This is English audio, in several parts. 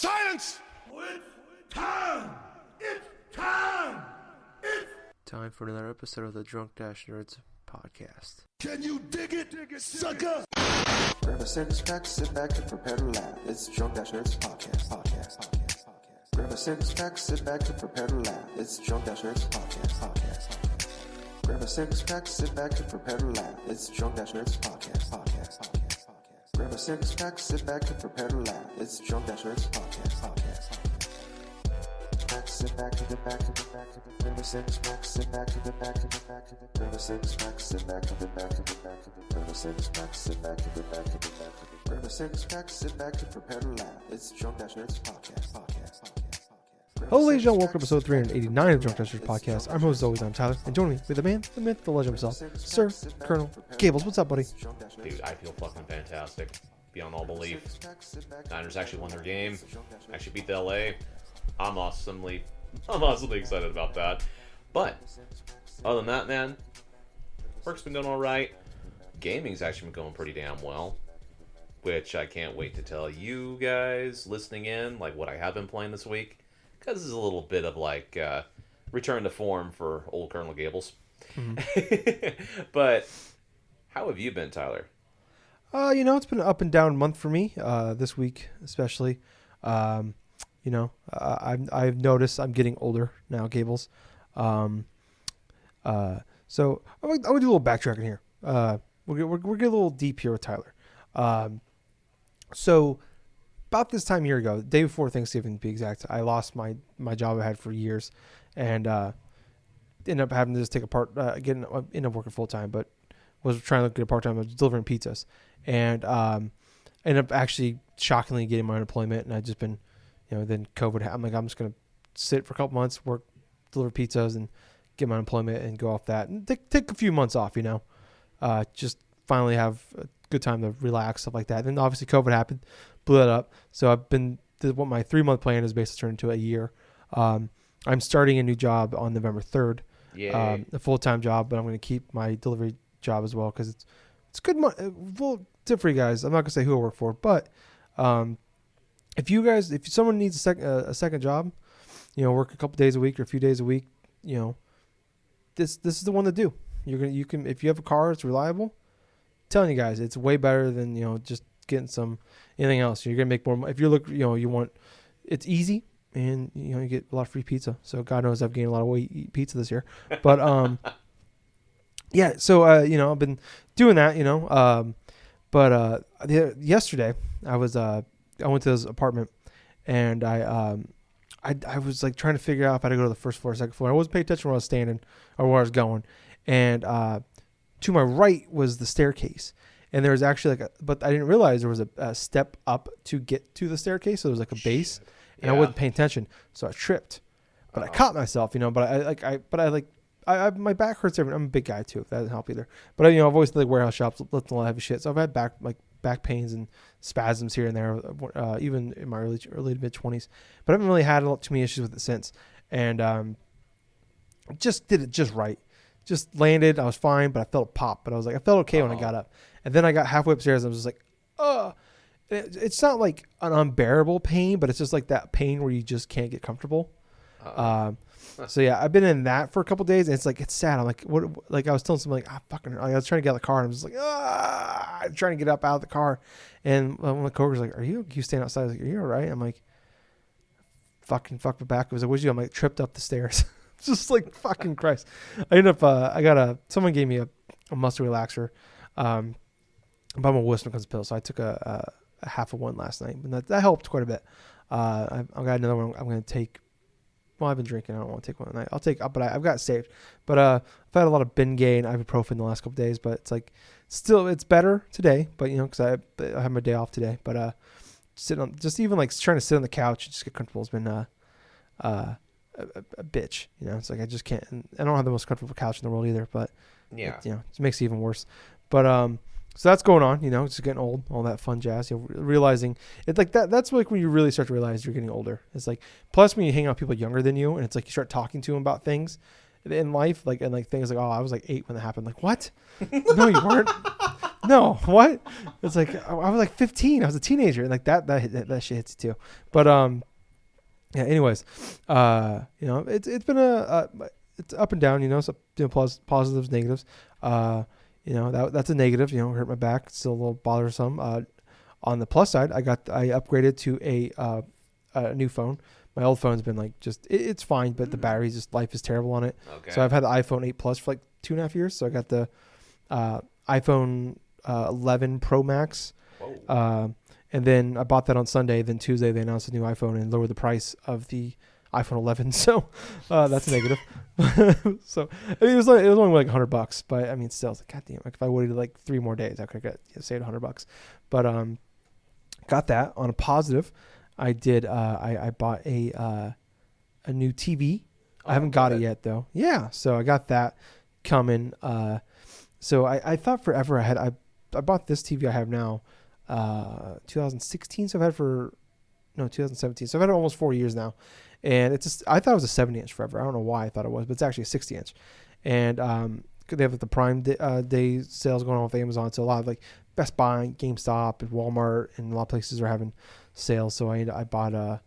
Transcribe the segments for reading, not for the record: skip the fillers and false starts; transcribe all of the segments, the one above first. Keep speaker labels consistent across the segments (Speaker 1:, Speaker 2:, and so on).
Speaker 1: Silence! It's time! It's time! It's
Speaker 2: time for another episode of the Drunk Dash Nerds podcast.
Speaker 1: Can you dig it, sucker?
Speaker 3: Grab a six-pack, sit back and prepare to laugh. It's Drunk Dash Nerds podcast. Grab a six-pack, sit back and prepare to laugh. It's Drunk Dash Nerds podcast. Grab a six-pack, sit back and prepare to laugh. It's Drunk Dash Nerds podcast. Grab a six-pack, sit back and prepare to laugh. It's Drunk Dash Nerds podcast. Sit back and get back and get back and grab a six-pack, sit back and get back and get back and grab a six-pack, sit back and get back and get back and grab a six-pack, sit back and get back and get back and grab a six-pack, sit back and prepare to laugh. It's Drunk Dash Nerds podcast.
Speaker 4: Hello, ladies and gentlemen, welcome to episode 389 of Drunk Dash Nerds podcast. I'm host, as always, I'm Tyler, and joining me with the man, the myth, the legend himself, Sir Colonel Gables. What's up, buddy?
Speaker 5: Dude, I feel fucking fantastic. Beyond all belief. Niners actually won their game. Actually beat the LA. I'm awesomely excited about that. But other than that, man, work's been going all right. Gaming's actually been going pretty damn well, which I can't wait to tell you guys listening in, like what I have been playing this week, because this is a little bit of like return to form for old Colonel Gables. Mm-hmm. But how have you been, Tyler?
Speaker 4: It's been an up and down month for me, this week especially. I've noticed I'm getting older now, Gables. So I'm gonna do a little backtracking here. We're getting a little deep here with Tyler. So about this time a year ago, the day before Thanksgiving to be exact, I lost my job I had for years, and ended up having to just take ended up working full time, but was trying to get a part time. I was delivering pizzas, and ended up actually shockingly getting my unemployment, and I've just been. Then COVID, I'm just going to sit for a couple months, work, deliver pizzas, and get my employment and go off that. And take a few months off, just finally have a good time to relax, stuff like that. Then obviously COVID happened, blew that up. So what my 3-month plan is basically turned into a year. I'm starting a new job on November 3rd, a full-time job, but I'm going to keep my delivery job as well because it's good money. Well, tip for you guys. I'm not going to say who I work for, but if someone needs a second job, work a couple days a week or a few days a week, this is the one to do. You can if you have a car, it's reliable. I'm telling you guys, it's way better than just getting anything else. You're gonna make more money if you want. It's easy and you get a lot of free pizza. So God knows I've gained a lot of weight eating pizza this year, but yeah. So I've been doing that. Yesterday I went to his apartment, and I was like trying to figure out if I had to go to the first floor or second floor. I wasn't paying attention where I was standing or where I was going. And to my right was the staircase, and there was actually but I didn't realize there was a step up to get to the staircase. So there was like a base, and I wasn't paying attention, so I tripped. But I caught myself, But my back hurts. I'm a big guy too. If that doesn't help either. But I've always did like warehouse shops, lifting a lot of heavy shit. So I've had back pains and spasms here and there, even in my early to mid 20s, but I haven't really had too many issues with it since. And just did it just right, just landed. I was fine, but I felt a pop. But I felt okay when I got up, and then I got halfway upstairs. And I was just like, oh, it's not like an unbearable pain, but it's just like that pain where you just can't get comfortable. So yeah, I've been in that for a couple of days, and it's sad. I'm like, what? Like I was telling someone, I was trying to get out of the car, and I'm just like, I'm trying to get up out of the car, and one of my coworkers like, "Are you staying outside?" I was like, "Are you all right?" I'm like, fuck my back. I was like, "What'd you do?" I'm like, tripped up the stairs. Just like fucking Christ. I ended up, someone gave me a muscle relaxer, but I'm a wuss when it comes to pills, so I took a half of one last night, and that helped quite a bit. I've got another one I'm going to take. Well, I've been drinking. I don't want to take one tonight. I've got it saved. But I've had a lot of Bengay and ibuprofen the last couple of days. But it's like, still, it's better today. But because I have my day off today. But trying to sit on the couch and just get comfortable has been a bitch. It's like I just can't. And I don't have the most comfortable couch in the world either. But it makes it even worse. But so that's going on. Just getting old, all that fun jazz. Realizing it's like that. That's like when you really start to realize you're getting older. It's like plus when you hang out with people younger than you, and it's like you start talking to them about things in life, and things like, oh, I was like 8 when that happened. Like what? No, you weren't. No, what? It's like I was like 15. I was a teenager, and like that shit hits you too. But yeah. Anyways, it's been it's up and down. So positives, negatives. That's a negative. Hurt my back. It's still a little bothersome. On the plus side, I upgraded to a new phone. My old phone's been like it's fine, but the battery life is terrible on it.
Speaker 5: Okay.
Speaker 4: So I've had the iPhone 8 Plus for like 2.5 years. So I got the iPhone 11 Pro Max.
Speaker 5: Whoa.
Speaker 4: And then I bought that on Sunday. Then Tuesday they announced a new iPhone and lowered the price of the iPhone 11. So that's negative. So I mean, it was only like $100, but I mean, still, it's like, goddamn, like if I waited like 3 more days, I could have saved $100. But got that. On a positive, I did. I bought a new TV. I haven't got it yet though. Yeah, so I got that coming. So I thought forever I bought this TV I have now. 2016, so I've had 2017, so I've had it almost 4 years now, and I thought it was a 70-inch forever. I don't know why I thought it was, but it's actually a 60-inch, and they have the Prime Day sales going on with Amazon, so a lot of like Best Buy, GameStop, and Walmart, and a lot of places are having sales. So I bought I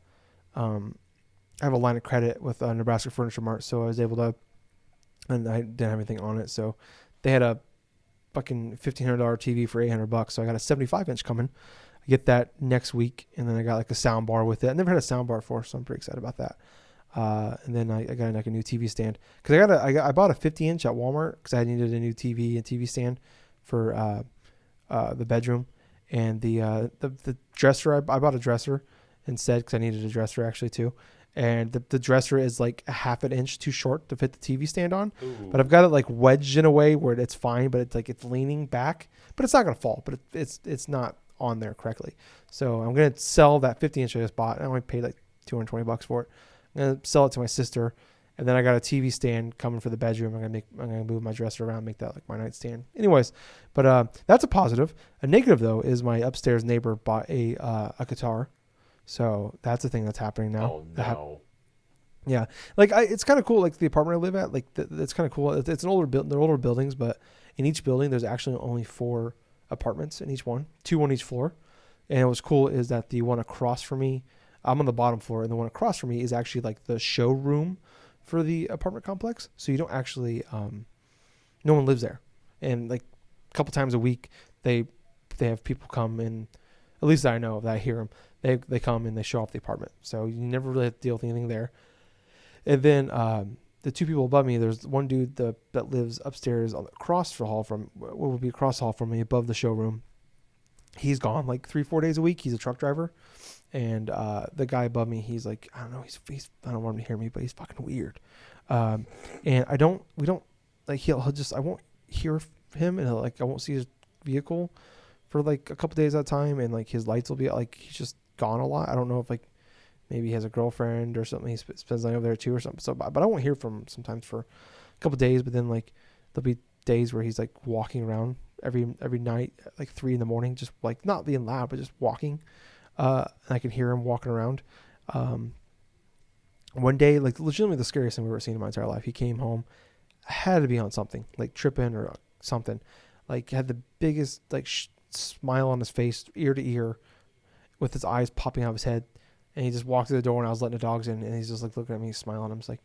Speaker 4: have a line of credit with Nebraska Furniture Mart, so I was able to, and I didn't have anything on it, so they had a fucking $1,500 TV for $800, so I got a 75-inch coming. I get that next week, and then I got like a sound bar with it. I never had a sound bar before, so I'm pretty excited about that. And then I got like a new TV stand because I bought a 50-inch at Walmart because I needed a new TV and TV stand for the bedroom, and the dresser. I bought a dresser instead because I needed a dresser actually too. And the dresser is like a half an inch too short to fit the TV stand on. Ooh. But I've got it like wedged in a way where it's fine, but it's leaning back, but it's not going to fall, but it's not on there correctly. So I'm going to sell that 50-inch I just bought. I only paid like $220 for it. I'm going to sell it to my sister. And then I got a TV stand coming for the bedroom. I'm going to move my dresser around, make that like my nightstand. Anyways, but that's a positive. A negative though is my upstairs neighbor bought a guitar. So that's the thing that's happening now.
Speaker 5: Oh no!
Speaker 4: Yeah, like it's kind of cool. Like the apartment I live at, like it's kind of cool. It's an older they're older buildings, but in each building there's actually only 4 apartments in each one, 2 on each floor. And what's cool is that the one across from me, I'm on the bottom floor, and the one across from me is actually like the showroom for the apartment complex. So you don't actually, no one lives there, and like a couple times a week they have people come and, at least I know that I hear them. They come and they show off the apartment. So you never really have to deal with anything there. And then the 2 people above me, there's one dude that lives upstairs across the hall from, what would be across the hall from me above the showroom. He's gone like 3-4 days a week. He's a truck driver. And the guy above me, he's like, I don't know, he's I don't want him to hear me, but he's fucking weird. And we don't like, I won't hear him, and I won't see his vehicle for like a couple days at a time, and like his lights will be like, he's just gone a lot. I don't know if like maybe he has a girlfriend or something. He spends the night over there too or something. So, but I won't hear from him sometimes for a couple days. But then like there'll be days where he's like walking around every night at like 3 a.m, just like not being loud, but just walking. And I can hear him walking around. One day, like legitimately the scariest thing I've ever seen in my entire life. He came home, had to be on something, like tripping or something. Like had the biggest like smile on his face, ear to ear, with his eyes popping out of his head, and he just walked through the door, and I was letting the dogs in, and he's just like looking at me, smiling. I'm just like,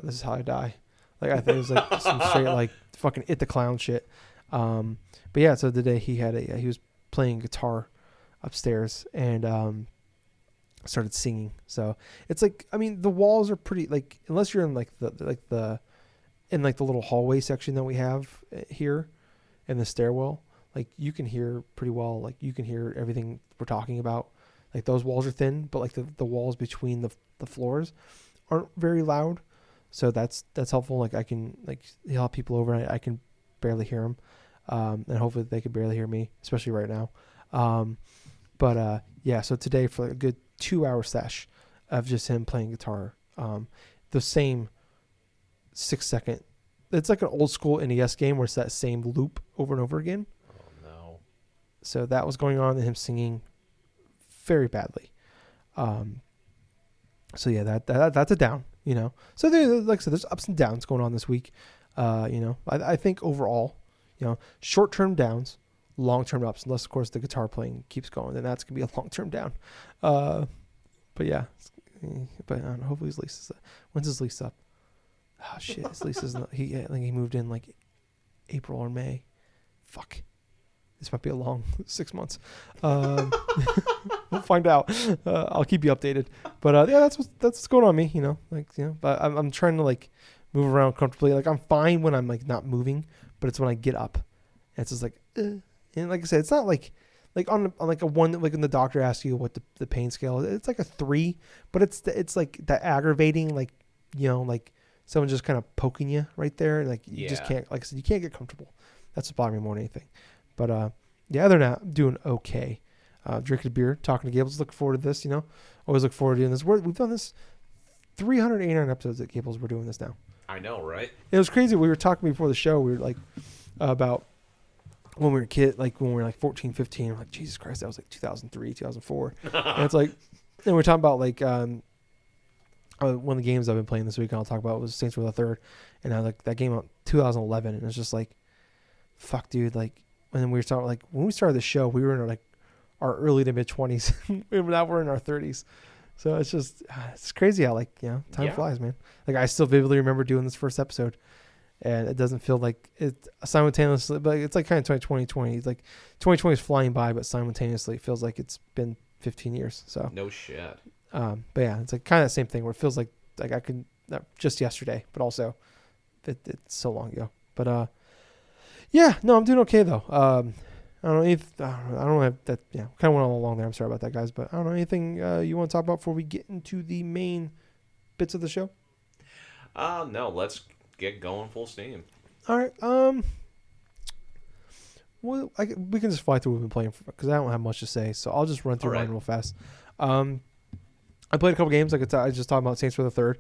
Speaker 4: this is how I die. Like I think it was like some straight like fucking It the Clown shit. But yeah, so the day he was playing guitar upstairs and started singing. So it's like, I mean, the walls are pretty, like, unless you're in like the little hallway section that we have here in the stairwell, like you can hear pretty well. Like you can hear everything we're talking about. Like those walls are thin, but like the walls between the floors aren't very loud. So that's helpful. Like I can, like, he'll have people over and I can barely hear him. And hopefully they can barely hear me, especially right now. But yeah, so today for like a good 2-hour sesh of just him playing guitar, the same 6-second, it's like an old school NES game where it's that same loop over and over again.
Speaker 5: Oh no.
Speaker 4: So that was going on, and him singing very badly. So yeah, that's a down, you know. So there, like I said, there's ups and downs going on this week. You know, I think overall, Short-term downs, long-term ups, unless of course the guitar playing keeps going, then that's gonna be a long-term down. But yeah, but I don't know, hopefully his lease is when's his lease up? Oh shit, his lease is I think he moved in like April or May. Fuck. This might be a long 6 months. We'll find out. I'll keep you updated. But yeah, that's what's going on with me. But I'm trying to like move around comfortably. Like I'm fine when I'm like not moving, but it's when I get up, and it's just like, and like I said, it's not like on like a 1, like when the doctor asks you what the pain scale is, it's like a 3, but it's like that aggravating, like like someone just kind of poking you right there, and like you just can't, like I said, you can't get comfortable. That's what's bothering me more than anything. But yeah, other than that, I'm doing okay. Drinking a beer, talking to Gables. Looking forward to this. Always look forward to doing this. We've done this 389 episodes at Gables. We're doing this now.
Speaker 5: I know, right?
Speaker 4: It was crazy. We were talking before the show. We were like about when we were a kid, like when we were like 14, 15. I'm like, Jesus Christ, that was like 2003, 2004. And it's like, and we're talking about like one of the games I've been playing this week. And I'll talk about was Saints Row the Third, and I like that game out 2011, and it's just like, fuck, dude, like. And then we were talking like when we started the show, we were in our early to mid 20s. Now we're in our 30s. So it's just it's crazy how time flies, man. Like I still vividly remember doing this first episode, and it doesn't feel like it simultaneously, but it's like kind of 2020. It's like 2020 is flying by, but simultaneously it feels like it's been 15 years. So
Speaker 5: no shit.
Speaker 4: But yeah, it's like kind of the same thing where it feels like I could just yesterday, but also it's so long ago. But yeah, no, I'm doing okay though. I don't know. I don't have that. Yeah, kind of went all along there. I'm sorry about that, guys. But I don't know anything you want to talk about before we get into the main bits of the show.
Speaker 5: No. Let's get going full steam.
Speaker 4: All right. Well, we can just fly through what we've been playing because I don't have much to say. So I'll just run through mine real fast. I played a couple games. I just talked about Saints Row the Third.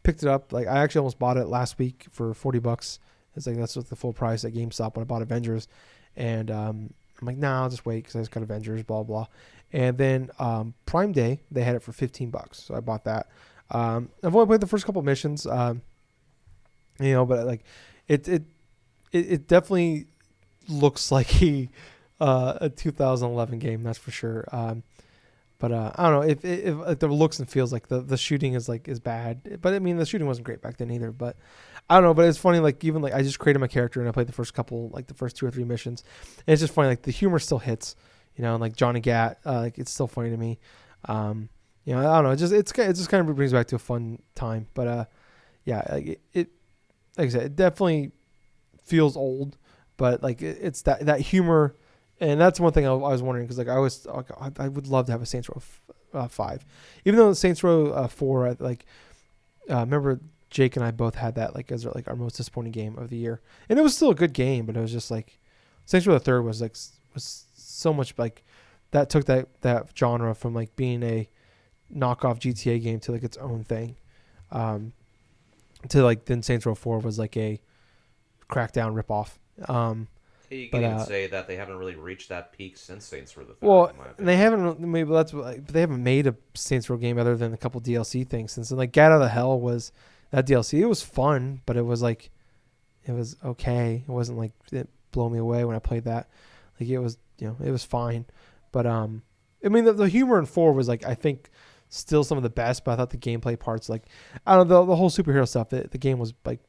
Speaker 4: Picked it up. Like I actually almost bought it last week for $40. It's like that's what the full price at GameStop when I bought Avengers, and I'm like, nah, I'll just wait because I just got Avengers, blah blah. And then Prime Day they had it for $15, so I bought that. I've only played the first couple of missions, but like it definitely looks like a 2011 game, that's for sure. But I don't know if the looks and feels like the shooting is bad, but I mean the shooting wasn't great back then either. But I don't know. But it's funny, like even like I just created my character and I played the first couple, like the first 2 or 3 missions, and it's just funny. Like the humor still hits, and like Johnny Gat, like it's still funny to me. I don't know. It just kind of brings back to a fun time. But yeah, like it like I said, it definitely feels old, but like it's that humor. And that's one thing I was wondering because like I would love to have a Saints Row 5, even though Saints Row 4 remember Jake and I both had that like as like our most disappointing game of the year, and it was still a good game, but it was just like Saints Row the Third was so much like that took that genre from like being a knockoff GTA game to like its own thing, to like then Saints Row 4 was like a Crackdown ripoff.
Speaker 5: You can even say that they haven't really reached that peak since Saints Row the Third.
Speaker 4: Well, they haven't. Maybe that's they haven't made a Saints Row game other than a couple DLC things since. And like Get Out of Hell was that DLC. It was fun, but it was okay. It wasn't like it blew me away when I played that. Like it was, it was fine. But I mean the humor in 4 was like I think still some of the best. But I thought the gameplay parts, like I don't know, the whole superhero stuff. The game was like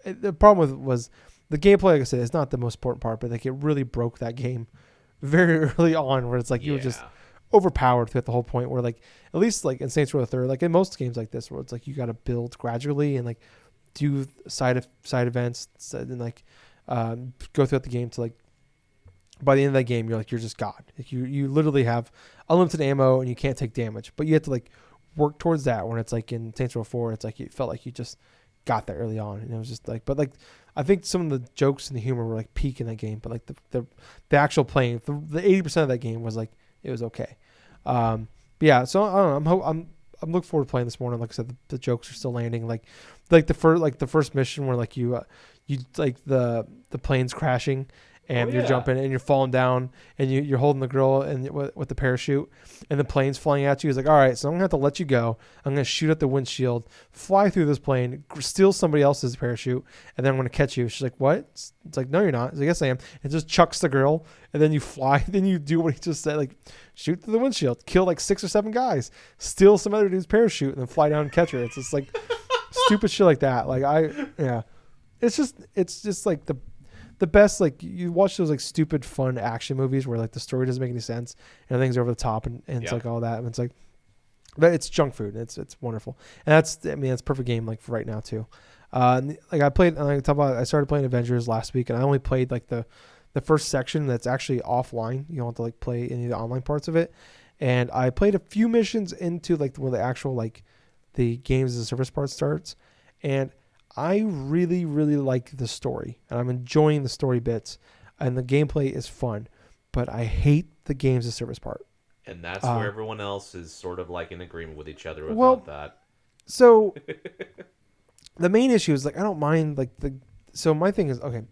Speaker 4: the problem was. The gameplay, like I said, is not the most important part, but like it really broke that game very early on, where it's like you were just overpowered throughout the whole point. Where like at least like in Saints Row the Third, like in most games like this, where it's like you got to build gradually and like do side events and like go throughout the game to like by the end of that game you're just God. Like you literally have unlimited ammo and you can't take damage, but you have to like work towards that. When it's like in Saints Row 4, it's like you felt like you just got that early on, and it was just like, but like I think some of the jokes and the humor were like peak in that game, but like the actual playing, the 80% of that game was like it was okay. But yeah, so I don't know. I'm looking forward to playing this morning. Like I said, the jokes are still landing. Like the first mission where like you like the plane's crashing and you're jumping and you're falling down and you're holding the girl and with the parachute and the plane's flying at you. He's like, all right, so I'm gonna have to let you go. I'm gonna shoot at the windshield, fly through this plane, steal somebody else's parachute, and then I'm gonna catch you. She's like, what? It's like, no, you're not. He's like, yes, I am. And just chucks the girl, and then you fly. Then you do what he just said, like shoot through the windshield, kill like 6 or 7 guys, steal some other dude's parachute, and then fly down and catch her. It's just like stupid shit like that. Like it's just like the best, like you watch those like stupid fun action movies where like the story doesn't make any sense and everything's over the top and it's like all that, and it's like, but it's junk food. It's wonderful, and that's perfect game like for right now too. Like I started playing Avengers last week, and I only played like the first section that's actually offline. You don't have to like play any of the online parts of it, and I played a few missions into like where the actual like the games as a service part starts, and I really, really like the story, and I'm enjoying the story bits, and the gameplay is fun, but I hate the games as a service part. And
Speaker 5: that's where everyone else is sort of like in agreement with each other about that.
Speaker 4: So the main issue is like I don't mind like so my thing is, okay,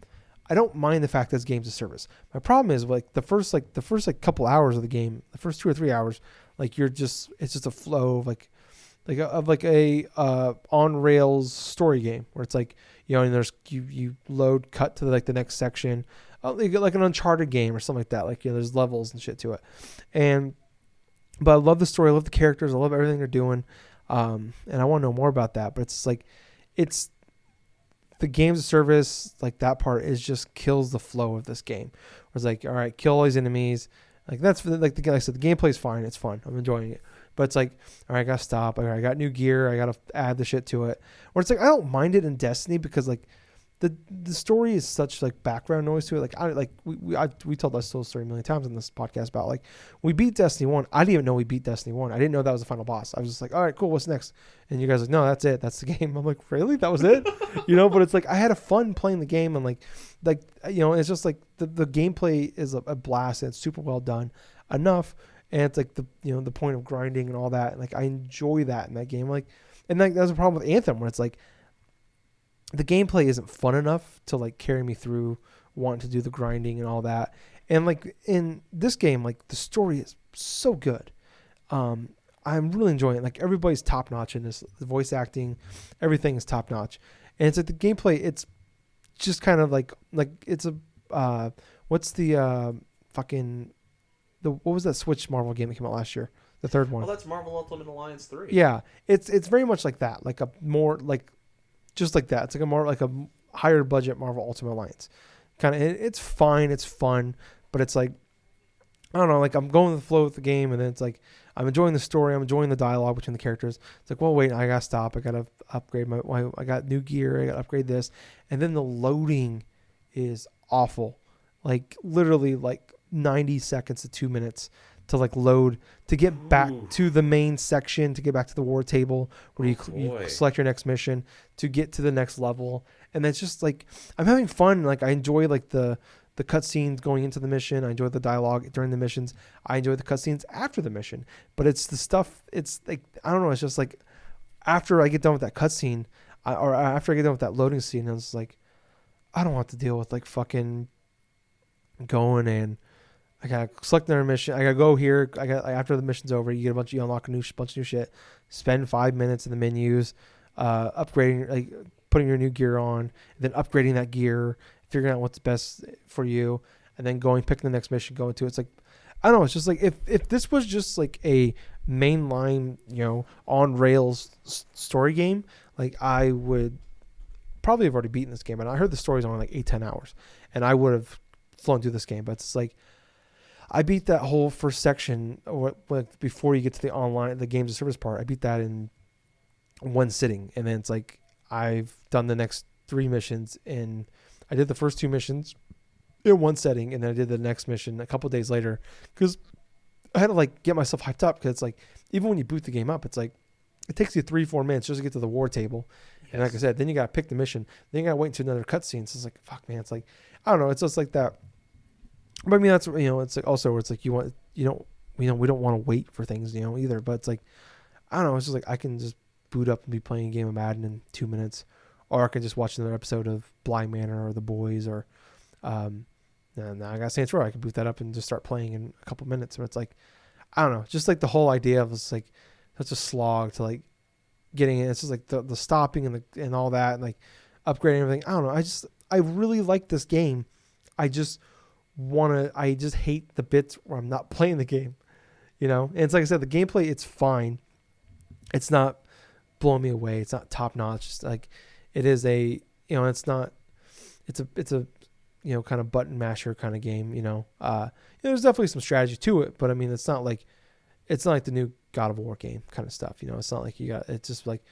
Speaker 4: I don't mind the fact that it's games as a service. My problem is like the first couple hours of the game, the first 2 or 3 hours, like it's just a flow of like a on rails story game where it's like, you know, and there's you load cut to like the next section, like an Uncharted game or something like that. Like, you know, there's levels and shit to it, but I love the story, I love the characters, I love everything they're doing, and I want to know more about that. But it's like, it's the games of service, like that part is just kills the flow of this game. Where it's like, all right, kill all these enemies. Like that's like I said, the gameplay is fine, it's fun, I'm enjoying it. But it's like, all right, I gotta stop. All right, I got new gear. I gotta add the shit to it. Or it's like I don't mind it in Destiny because like the story is such like background noise to it. Like we told us the story a million times in this podcast about like we beat Destiny 1. I didn't even know we beat Destiny 1. I didn't know that was the final boss. I was just like, all right, cool. What's next? And you guys are like, no, that's it. That's the game. I'm like, really? That was it? You know? But it's like I had a fun playing the game, and like you know, it's just like the gameplay is a blast, and it's super well done enough. And it's like the point of grinding and all that. Like I enjoy that in that game. Like, and like that's a problem with Anthem where it's like the gameplay isn't fun enough to like carry me through wanting to do the grinding and all that. And like in this game, like the story is so good. I'm really enjoying it. Like everybody's top notch in this. The voice acting, everything is top notch. And it's like the gameplay. It's just kind of like it's a what's the fucking. What was that Switch Marvel game that came out last year? The third one.
Speaker 5: Oh, that's Marvel Ultimate Alliance 3.
Speaker 4: Yeah, it's very much like that, like a more like just like that. It's like a more like a higher budget Marvel Ultimate Alliance. Kind of, it's fine, it's fun, but it's like I don't know, like I'm going with the flow with the game, and then it's like I'm enjoying the story, I'm enjoying the dialogue between the characters. It's like, well, wait, I gotta stop, I gotta upgrade I got new gear, I gotta upgrade this, and then the loading is awful, like literally like 90 seconds to 2 minutes to like load to get back to the main section, to get back to the war table where you select your next mission to get to the next level. And it's just like I'm having fun. Like I enjoy like the cutscenes going into the mission. I enjoy the dialogue during the missions. I enjoy the cutscenes after the mission. But it's the stuff. It's like I don't know. It's just like after I get done with that cutscene, or after I get done with that loading scene, I was like, I don't want to deal with like fucking going and I gotta select another mission. I gotta go here. I got after the mission's over, you get you unlock a bunch of new shit. Spend 5 minutes in the menus, upgrading, like putting your new gear on, and then upgrading that gear, figuring out what's best for you, and then picking the next mission, going to. It's like I don't know. It's just like if this was just like a mainline, you know, on rails story game, like I would probably have already beaten this game. And I heard the story's only like 8-10 hours, and I would have flown through this game. But it's like I beat that whole first section before you get to the games of service part. I beat that in one sitting, and then it's like I've done the next 3 missions I did the first 2 missions in one setting, and then I did the next mission a couple of days later because I had to like get myself hyped up, because it's like even when you boot the game up, it's like it takes you 3-4 minutes just to get to the war table. Yes. And like I said, then you gotta pick the mission, then you gotta wait until another cutscene. So it's like fuck, man. It's like I don't know. It's just like that. But I mean, that's, you know, it's like also where it's like we don't want to wait for things, you know, either. But it's like, I don't know. It's just like I can just boot up and be playing a game of Madden in 2 minutes, or I can just watch another episode of Blind Manor or The Boys, or, you And now I got Saints Row. I can boot that up and just start playing in a couple minutes. But it's like, I don't know, just like the whole idea of it's like such a slog to like getting it. It's just like the stopping and all that and like upgrading everything. I don't know. I really like this game. I just hate the bits where I'm not playing the game, And it's like I said, the gameplay, it's fine. It's not blowing me away. It's not top notch. It's like it is it's not. It's a kind of button masher kind of game. There's definitely some strategy to it, but I mean, it's not like the new God of War game kind of stuff. It's not like it's just like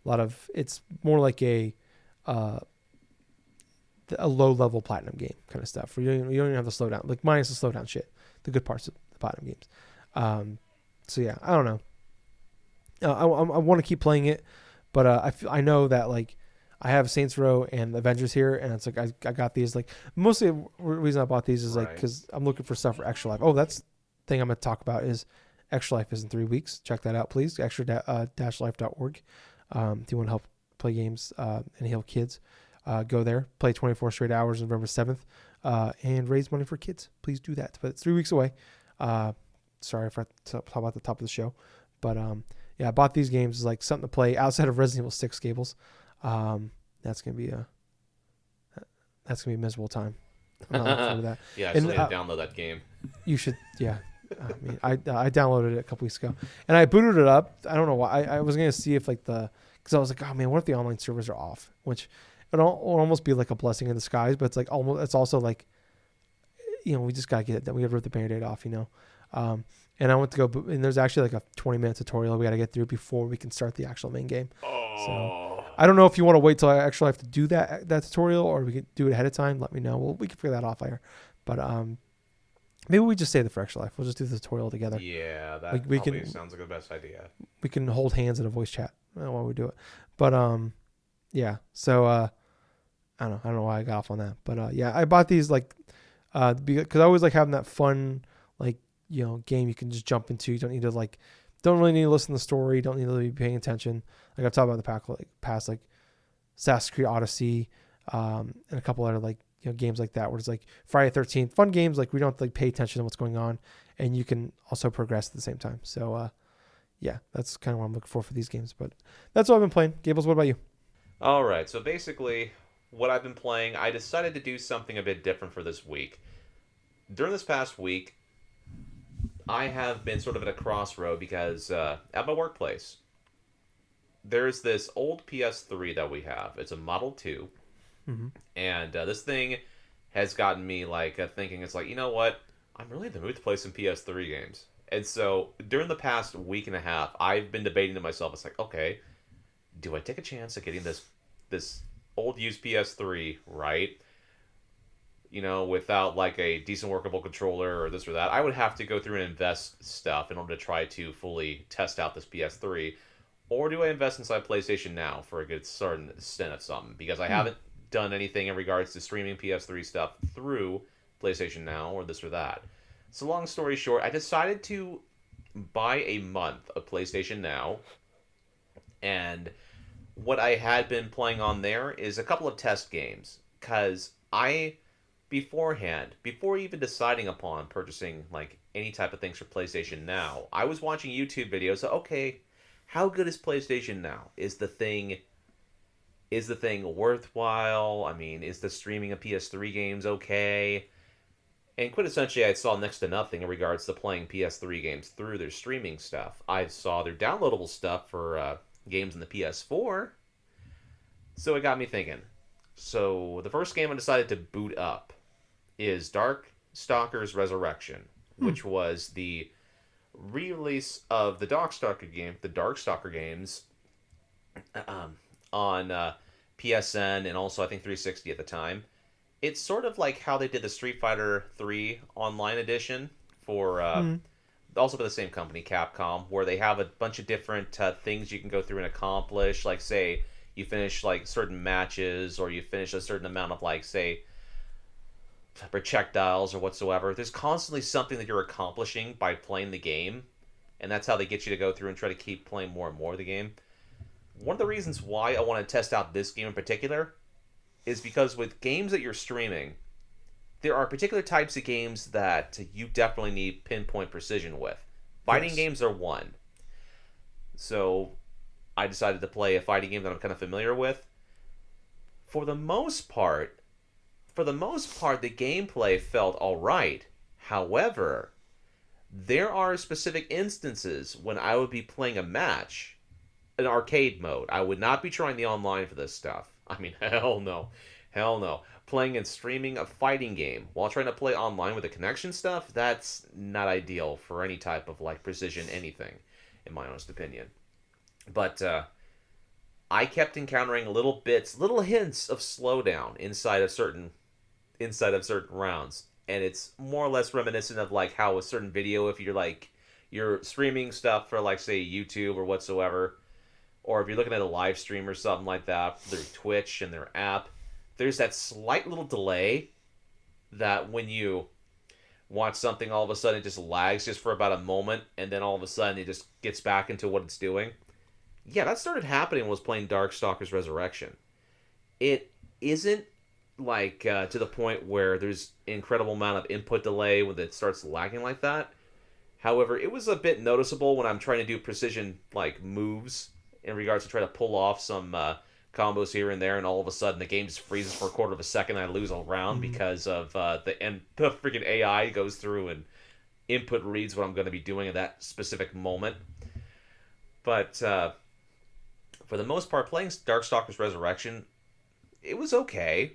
Speaker 4: a lot of. It's more like a low level platinum game kind of stuff. Where you don't even have the slowdown, like minus the slowdown shit. The good parts of the platinum games. So yeah, I don't know. I want to keep playing it, but I know that like I have Saints Row and Avengers here, and it's like I got these like mostly the reason I bought these is like because I'm looking for stuff for Extra Life. Oh, that's the thing I'm going to talk about is Extra Life is in 3 weeks. Check that out, please. extra-life.org. If you want to help play games and help kids, go there. Play 24 straight hours November 7th, and raise money for kids. Please do that. But it's 3 weeks away. Sorry if I talk about the top of the show, but yeah, I bought these games as like something to play outside of Resident Evil 6 Gables. That's gonna be a miserable time. I'm not looking forward to that.
Speaker 5: Yeah, I still need to download that game.
Speaker 4: You should, yeah. I mean, I downloaded it a couple weeks ago, and I booted it up. I don't know why. I was gonna see if because I was like, oh man, what if the online servers are off? Which it'll almost be like a blessing in disguise, but it's like almost. It's also like, we just gotta get it. Then we gotta rip the Band-Aid off, And I went to go, and there's actually like a 20-minute tutorial we got to get through before we can start the actual main game. So I don't know if you want to wait till I actually have to do that tutorial, or we could do it ahead of time. Let me know. We can figure that off later. But maybe we just save it for Extra Life. We'll just do the tutorial together.
Speaker 5: Yeah, that probably sounds like the best idea.
Speaker 4: We can hold hands in a voice chat while we do it. But yeah. So I don't know why I got off on that. But yeah, I bought these like because I always like having that fun like. Game you can just jump into. You don't need to don't really need to listen to the story. Don't need to be paying attention. Like I've talked about the past like Assassin's Creed Odyssey, and a couple other games like that where it's like Friday the 13th, fun games like we don't have to pay attention to what's going on, and you can also progress at the same time. So yeah, that's kind of what I'm looking for these games. But that's what I've been playing. Gables, what about you?
Speaker 5: All right, so basically what I've been playing, I decided to do something a bit different for this week. During this past week, I have been sort of at a crossroad because at my workplace, there's this old PS3 that we have. It's a Model 2. Mm-hmm. And this thing has gotten me thinking, it's like, you know what? I'm really in the mood to play some PS3 games. And so during the past week and a half, I've been debating to myself, it's like, okay, do I take a chance at getting this old used PS3, right? Without a decent workable controller or this or that, I would have to go through and invest stuff in order to try to fully test out this PS3. Or do I invest inside PlayStation Now for a good certain stint of something? Because I haven't done anything in regards to streaming PS3 stuff through PlayStation Now or this or that. So long story short, I decided to buy a month of PlayStation Now. And what I had been playing on there is a couple of test games. Because before even deciding upon purchasing any type of things for PlayStation Now, I was watching YouTube videos. Okay, how good is PlayStation Now? Is the thing worthwhile? I mean, is the streaming of PS3 games okay? And quintessentially, I saw next to nothing in regards to playing PS3 games through their streaming stuff. I saw their downloadable stuff for games in the PS4. So it got me thinking. So the first game I decided to boot up is Darkstalkers Resurrection, which was the re-release of the Darkstalker games on PSN and also I think 360 at the time. It's sort of like how they did the Street Fighter 3 online edition for also by the same company, Capcom, where they have a bunch of different things you can go through and accomplish. Like say you finish certain matches, or you finish a certain amount of say projectiles or whatsoever. There's constantly something that you're accomplishing by playing the game, and that's how they get you to go through and try to keep playing more and more of the game. One of the reasons why I want to test out this game in particular is because with games that you're streaming, there are particular types of games that you definitely need pinpoint precision with. Fighting games are one. So I decided to play a fighting game that I'm kind of familiar with. For the most part, the gameplay felt all right. However, there are specific instances when I would be playing a match, an arcade mode. I would not be trying the online for this stuff. I mean, hell no. Hell no. Playing and streaming a fighting game while trying to play online with the connection stuff, that's not ideal for any type of like precision anything, in my honest opinion. But I kept encountering little hints of slowdown inside of certain rounds, and it's more or less reminiscent of like how a certain video, if you're streaming stuff for like say YouTube or whatsoever, or if you're looking at a live stream or something like that through Twitch and their app, there's that slight little delay that when you watch something, all of a sudden it just lags just for about a moment, and then all of a sudden it just gets back into what it's doing. Yeah, that started happening when I was playing Darkstalkers Resurrection. It isn't like to the point where there's an incredible amount of input delay when it starts lagging like that. However, it was a bit noticeable when I'm trying to do precision like moves in regards to try to pull off some combos here and there, and all of a sudden the game just freezes for a quarter of a second and I lose a round because of the freaking AI goes through and input reads what I'm going to be doing at that specific moment. But for the most part, playing Darkstalkers Resurrection, it was okay.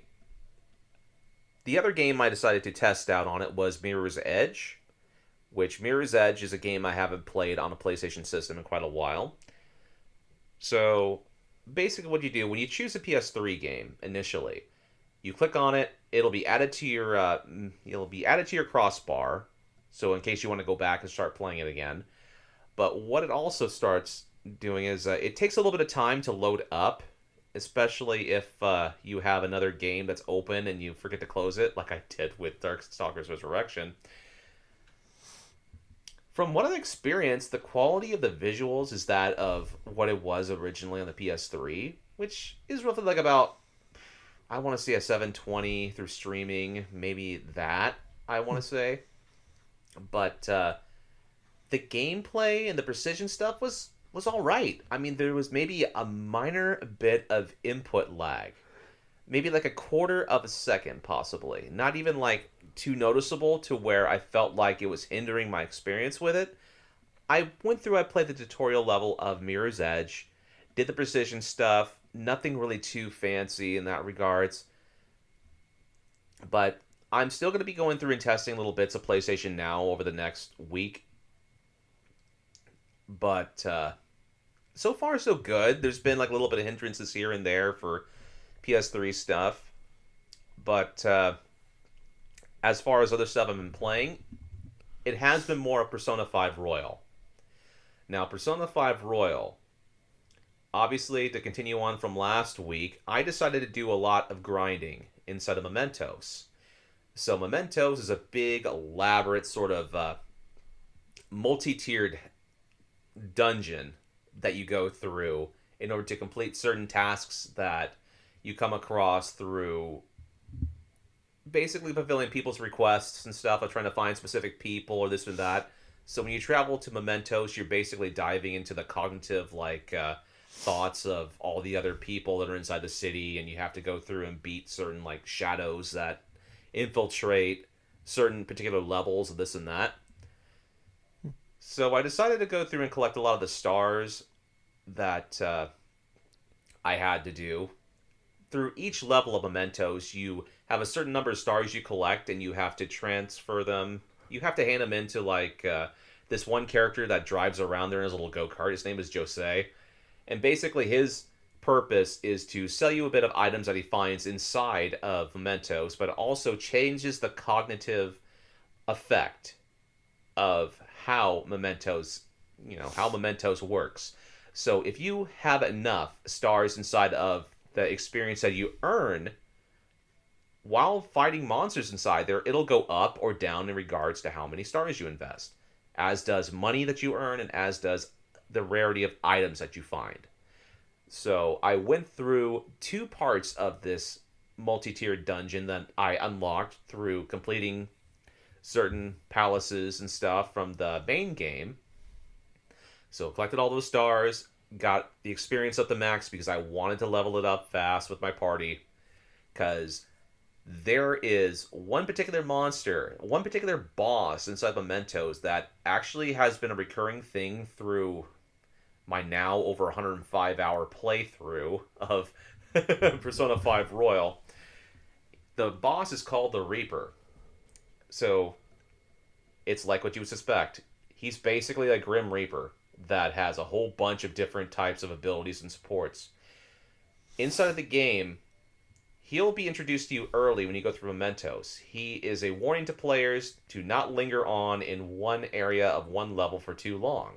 Speaker 5: The other game I decided to test out on it was Mirror's Edge, which Mirror's Edge is a game I haven't played on a PlayStation system in quite a while. So basically what you do, when you choose a PS3 game initially, you click on it, it'll be added to your crossbar, so in case you want to go back and start playing it again. But what it also starts doing is it takes a little bit of time to load up, especially if you have another game that's open and you forget to close it, like I did with Darkstalkers Resurrection. From what I've experienced, the quality of the visuals is that of what it was originally on the PS3, which is roughly like about, I want to say a 720 through streaming, maybe that, I want to say. But the gameplay and the precision stuff was all right. I mean, there was maybe a minor bit of input lag. Maybe like a quarter of a second, possibly. Not even like too noticeable to where I felt like it was hindering my experience with it. I played the tutorial level of Mirror's Edge, did the precision stuff, nothing really too fancy in that regards. But I'm still going to be going through and testing little bits of PlayStation Now over the next week. But so far so good. There's been like a little bit of hindrances here and there for PS3 stuff. But as far as other stuff I've been playing, it has been more of Persona 5 Royale. Now, Persona 5 Royale, obviously, to continue on from last week, I decided to do a lot of grinding inside of Mementos. So Mementos is a big, elaborate sort of multi-tiered dungeon that you go through in order to complete certain tasks that you come across through basically fulfilling people's requests and stuff, of trying to find specific people or this and that. So when you travel to Mementos, you're basically diving into the cognitive thoughts of all the other people that are inside the city, and you have to go through and beat certain like shadows that infiltrate certain particular levels of this and that. So I decided to go through and collect a lot of the stars that I had to do. Through each level of Mementos, you have a certain number of stars you collect, and you have to transfer them. You have to hand them into like this one character that drives around there in his little go-kart. His name is Jose. And basically his purpose is to sell you a bit of items that he finds inside of Mementos, but it also changes the cognitive effect of how Mementos works. So if you have enough stars inside of the experience that you earn while fighting monsters inside there, it'll go up or down in regards to how many stars you invest, as does money that you earn, and as does the rarity of items that you find. So I went through two parts of this multi-tiered dungeon that I unlocked through completing certain palaces and stuff from the main game. So collected all those stars, got the experience up to max because I wanted to level it up fast with my party. Because there is one particular monster, one particular boss inside Mementos that actually has been a recurring thing through my now over 105-hour playthrough of Persona 5 Royal. The boss is called the Reaper. So, it's like what you would suspect. He's basically a Grim Reaper that has a whole bunch of different types of abilities and supports. Inside of the game, he'll be introduced to you early when you go through Mementos. He is a warning to players to not linger on in one area of one level for too long.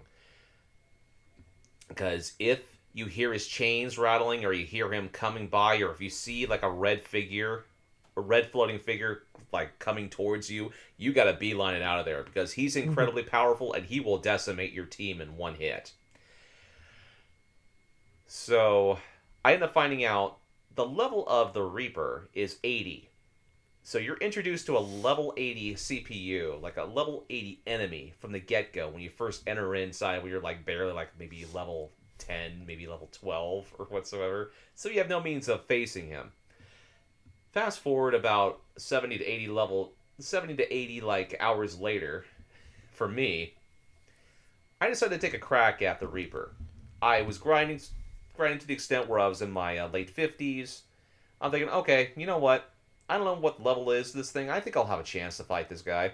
Speaker 5: Because if you hear his chains rattling, or you hear him coming by, or if you see like a red floating figure like coming towards you, you gotta beeline it out of there, because he's incredibly powerful and he will decimate your team in one hit. So I ended up finding out the level of the Reaper is 80. So you're introduced to a level 80 CPU, like a level 80 enemy from the get-go when you first enter inside, where you're like barely like maybe level 10, maybe level 12 or whatsoever. So you have no means of facing him. Fast forward about 70 to 80 like hours later, for me, I decided to take a crack at the Reaper. I was grinding to the extent where I was in my late 50s. I'm thinking, okay, you know what? I don't know what level is this thing. I think I'll have a chance to fight this guy.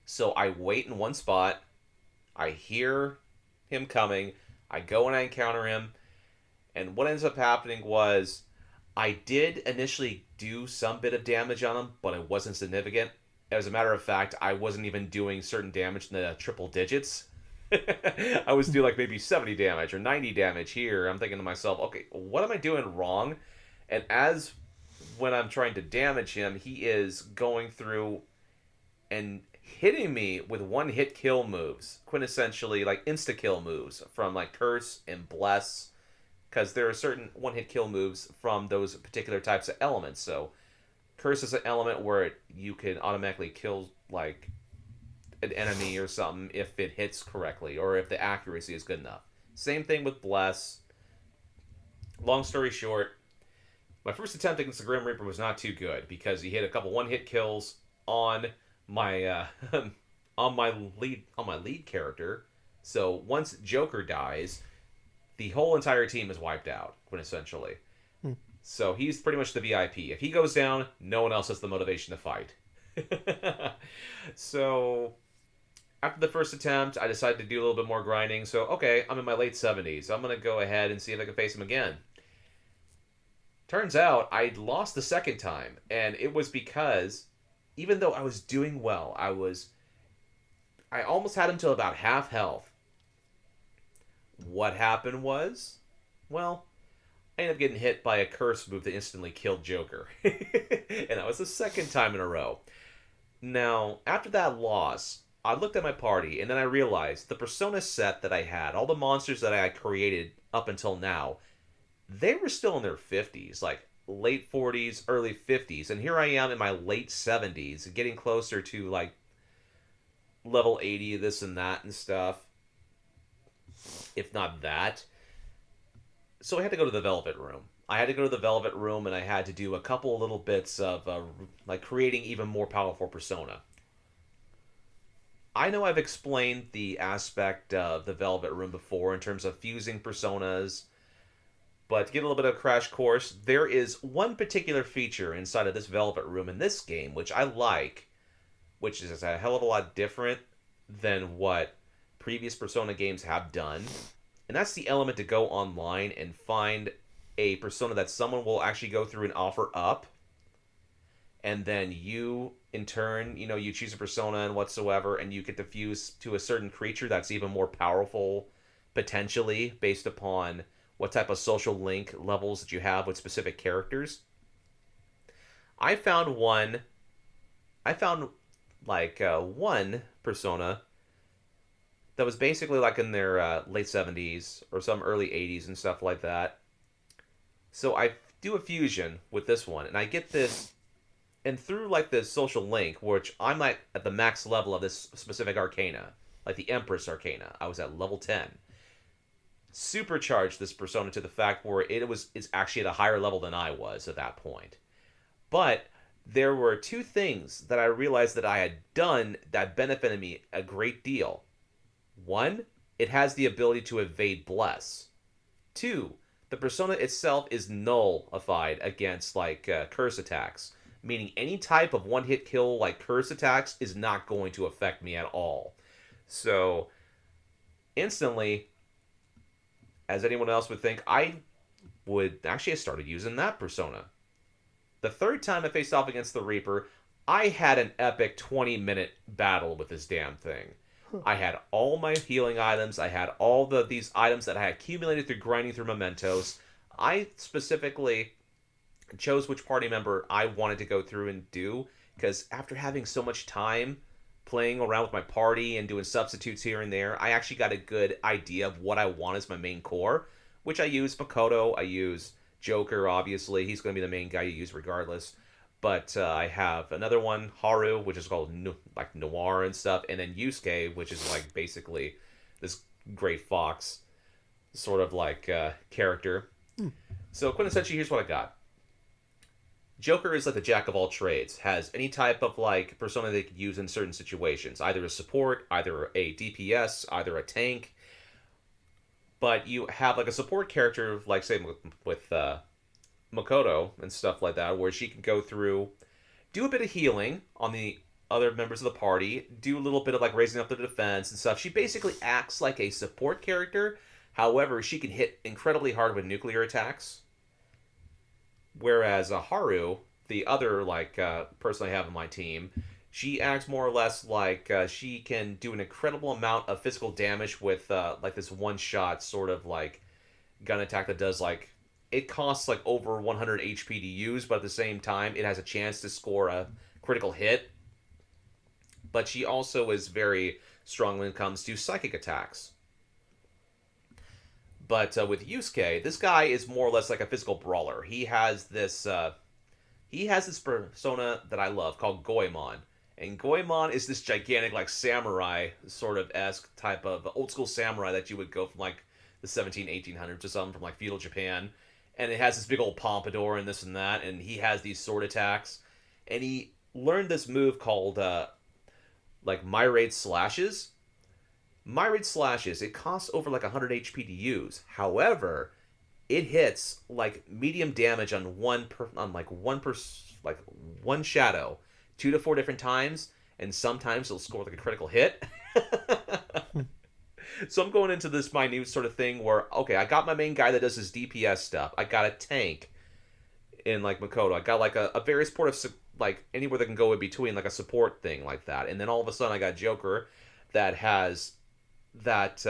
Speaker 5: So I wait in one spot. I hear him coming. I go and I encounter him. And what ends up happening was I did initially do some bit of damage on him, but it wasn't significant. As a matter of fact, I wasn't even doing certain damage in the triple digits. I was doing like maybe 70 damage or 90 damage here. I'm thinking to myself, okay, what am I doing wrong? And as when I'm trying to damage him, he is going through and hitting me with one-hit kill moves, quintessentially like insta-kill moves from like Curse and Bless, because there are certain one-hit kill moves from those particular types of elements. So Curse is an element where you can automatically kill like an enemy or something if it hits correctly, or if the accuracy is good enough. Same thing with Bless. Long story short, my first attempt against the Grim Reaper was not too good, because he hit a couple one-hit kills on my on my lead character. So once Joker dies, the whole entire team is wiped out, quintessentially. So he's pretty much the VIP. If he goes down, no one else has the motivation to fight. So after the first attempt, I decided to do a little bit more grinding. So, okay, I'm in my late 70s. I'm going to go ahead and see if I can face him again. Turns out I lost the second time, and it was because even though I was doing well, I almost had him till about half health. What happened was, well, I ended up getting hit by a curse move that instantly killed Joker. And that was the second time in a row. Now, after that loss, I looked at my party, and then I realized the Persona set that I had, all the monsters that I had created up until now, they were still in their 50s, like late 40s, early 50s. And here I am in my late 70s, getting closer to like level 80, this and that and stuff. If not that. So I had to go to the Velvet Room. I had to go to the Velvet Room, and I had to do a couple little bits of like creating even more powerful Persona. I know I've explained the aspect of the Velvet Room before in terms of fusing Personas, but to get a little bit of a crash course, there is one particular feature inside of this Velvet Room in this game which I like, which is a hell of a lot different than what previous Persona games have done, and that's the element to go online and find a Persona that someone will actually go through and offer up, and then you, in turn, you choose a Persona and whatsoever, and you get to fuse to a certain creature that's even more powerful, potentially, based upon what type of social link levels that you have with specific characters. I found one Persona that was basically like in their late 70s or some early 80s and stuff like that. So I do a fusion with this one, and I get this, and through like this social link, which I'm like at the max level of this specific arcana, like the Empress Arcana, I was at level 10. Supercharged this persona to the fact where it's actually at a higher level than I was at that point. But there were two things that I realized that I had done that benefited me a great deal. One, it has the ability to evade bless. Two, the persona itself is nullified against like curse attacks, meaning any type of one-hit kill like curse attacks is not going to affect me at all. So instantly, as anyone else would think, I would actually have started using that persona. The third time I faced off against the Reaper, I had an epic 20-minute battle with this damn thing. I had all my healing items. I had all these items that I had accumulated through grinding through mementos. I specifically chose which party member I wanted to go through and do, because after having so much time playing around with my party and doing substitutes here and there, I actually got a good idea of what I want as my main core, which I use Makoto, I use Joker, obviously. He's going to be the main guy you use regardless. But I have another one, Haru, which is called like Noir and stuff, and then Yusuke, which is like basically this great fox sort of like character. So quintessentially, here's what I got. Joker is like the jack of all trades, has any type of like persona they could use in certain situations, either a support, either a DPS, either a tank. But you have like a support character, like say with Makoto and stuff like that, where she can go through, do a bit of healing on the other members of the party, do a little bit of like raising up the defense and stuff. She basically acts like a support character. However, she can hit incredibly hard with nuclear attacks. Whereas Haru, the other like person I have on my team, she acts more or less like she can do an incredible amount of physical damage with like this one-shot sort of like gun attack that does like, it costs like over 100 HP to use, but at the same time, it has a chance to score a critical hit. But she also is very strong when it comes to psychic attacks. But with Yusuke, this guy is more or less like a physical brawler. He has this persona that I love called Goemon. And Goemon is this gigantic like samurai sort of esque type of old school samurai that you would go from like the 1800s or something from like feudal Japan. And it has this big old pompadour and this and that, and he has these sword attacks. And he learned this move called, like, Myriad Slashes. Myriad Slashes, it costs over, like, 100 HP to use. However, it hits, like, medium damage on one shadow 2 to 4 different times, and sometimes it'll score, like, a critical hit. So I'm going into this minute sort of thing where, okay, I got my main guy that does his DPS stuff. I got a tank in, like, Makoto. I got, like, a very supportive, like, anywhere that can go in between, like, a support thing like that. And then all of a sudden I got Joker that has that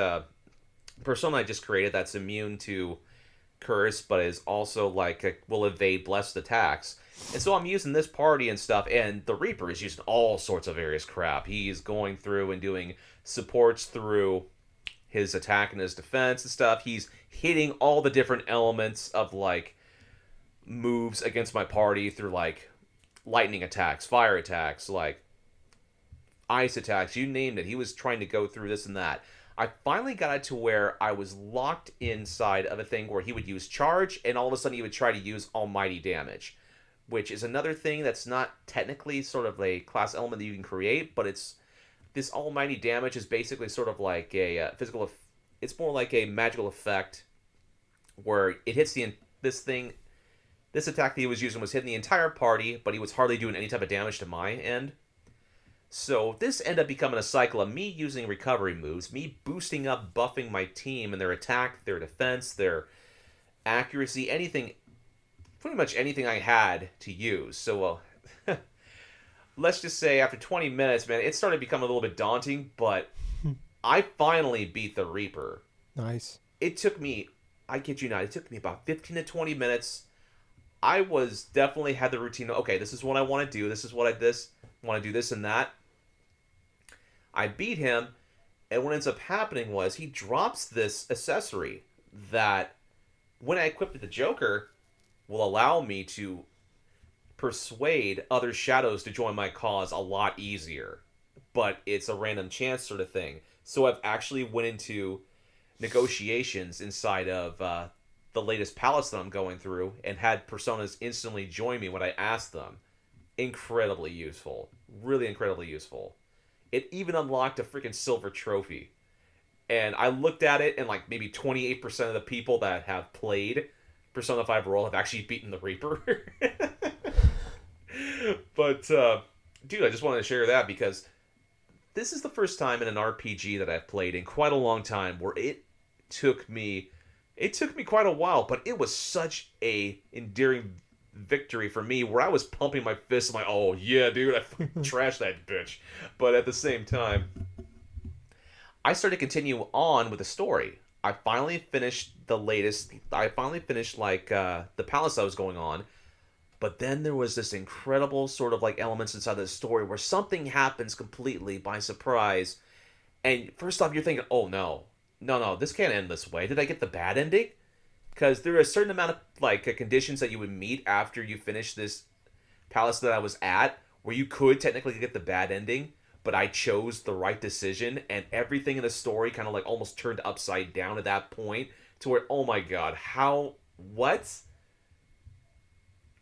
Speaker 5: persona I just created that's immune to curse, but is also, like, will evade blessed attacks. And so I'm using this party and stuff, and the Reaper is using all sorts of various crap. He's going through and doing supports through his attack and his defense and stuff. He's hitting all the different elements of like moves against my party through like lightning attacks, fire attacks, like ice attacks, you named it. He was trying to go through this and that. I finally got it to where I was locked inside of a thing where he would use charge, and all of a sudden he would try to use almighty damage, which is another thing that's not technically sort of a class element that you can create, but it's this almighty damage is basically sort of like a physical. It's more like a magical effect where it hits this attack that he was using was hitting the entire party, but he was hardly doing any type of damage to my end. So this ended up becoming a cycle of me using recovery moves, me boosting up, buffing my team and their attack, their defense, their accuracy, anything, pretty much anything I had to use. So let's just say after 20 minutes, man, it started becoming a little bit daunting, but I finally beat the Reaper.
Speaker 4: Nice.
Speaker 5: It took me, I kid you not, it took me about 15 to 20 minutes. I was definitely had the routine, okay, this is what I want to do, this is what I want to do this and that. I beat him, and what ends up happening was he drops this accessory that when I equipped the Joker, will allow me to persuade other shadows to join my cause a lot easier. But it's a random chance sort of thing. So I've actually went into negotiations inside of the latest palace that I'm going through and had personas instantly join me when I asked them. Incredibly useful. Really incredibly useful. It even unlocked a freaking silver trophy. And I looked at it, and like maybe 28% of the people that have played Persona 5 Royal have actually beaten the Reaper. But, dude, I just wanted to share that because this is the first time in an RPG that I've played in quite a long time where it took me quite a while, but it was such a endearing victory for me where I was pumping my fists. I'm like, oh yeah, dude, I trashed that bitch. But at the same time, I started to continue on with the story. I finally finished the palace I was going on. But then there was this incredible sort of like elements inside the story where something happens completely by surprise. And first off, you're thinking, oh no, this can't end this way. Did I get the bad ending? Because there are a certain amount of like conditions that you would meet after you finish this palace that I was at, where you could technically get the bad ending, but I chose the right decision, and everything in the story kind of like almost turned upside down at that point to where, oh my god, what?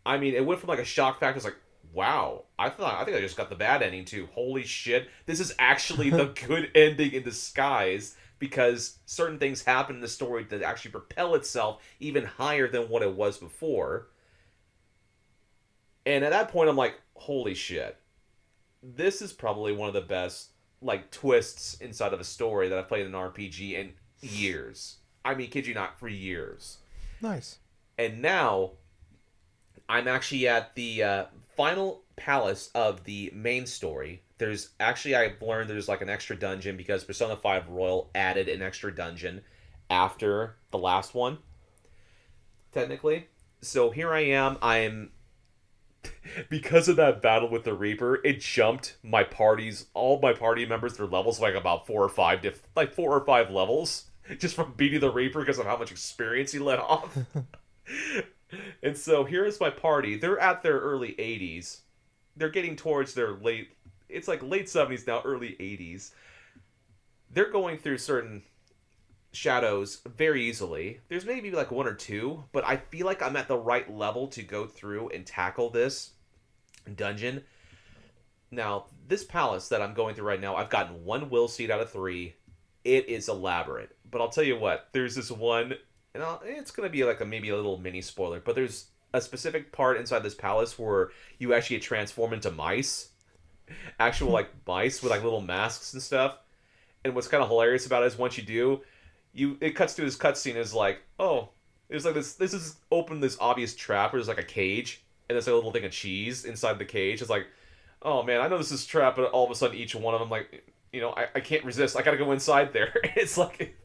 Speaker 5: I mean, it went from like a shock factor. It's like, wow, I think I just got the bad ending too. Holy shit, this is actually the good ending in disguise, because certain things happen in the story that actually propel itself even higher than what it was before. And at that point, I'm like, holy shit, this is probably one of the best like twists inside of a story that I've played in an RPG in years. I mean, kid you not, for years.
Speaker 4: Nice.
Speaker 5: And now I'm actually at the final palace of the main story. I've learned there's like an extra dungeon because Persona 5 Royal added an extra dungeon after the last one, technically. So here I am. Because of that battle with the Reaper, it jumped all my party members, their levels like about 4 or 5 levels just from beating the Reaper because of how much experience he let off. And so here's my party. They're at their early 80s. They're getting towards their late 70s now, early 80s. They're going through certain shadows very easily. There's maybe like one or two, but I feel like I'm at the right level to go through and tackle this dungeon. Now, this palace that I'm going through right now, I've gotten 1 will seed out of 3. It is elaborate. But I'll tell you what, there's this one, and it's going to be like maybe a little mini spoiler, but there's a specific part inside this palace where you actually get transformed into mice. Actual like mice with like little masks and stuff. And what's kind of hilarious about it is once you do, it cuts to this cutscene is like, oh, there's like this is open this obvious trap where there's like a cage and there's like a little thing of cheese inside the cage. It's like, oh man, I know this is a trap, but all of a sudden each one of them like, I can't resist. I gotta go inside there. It's like,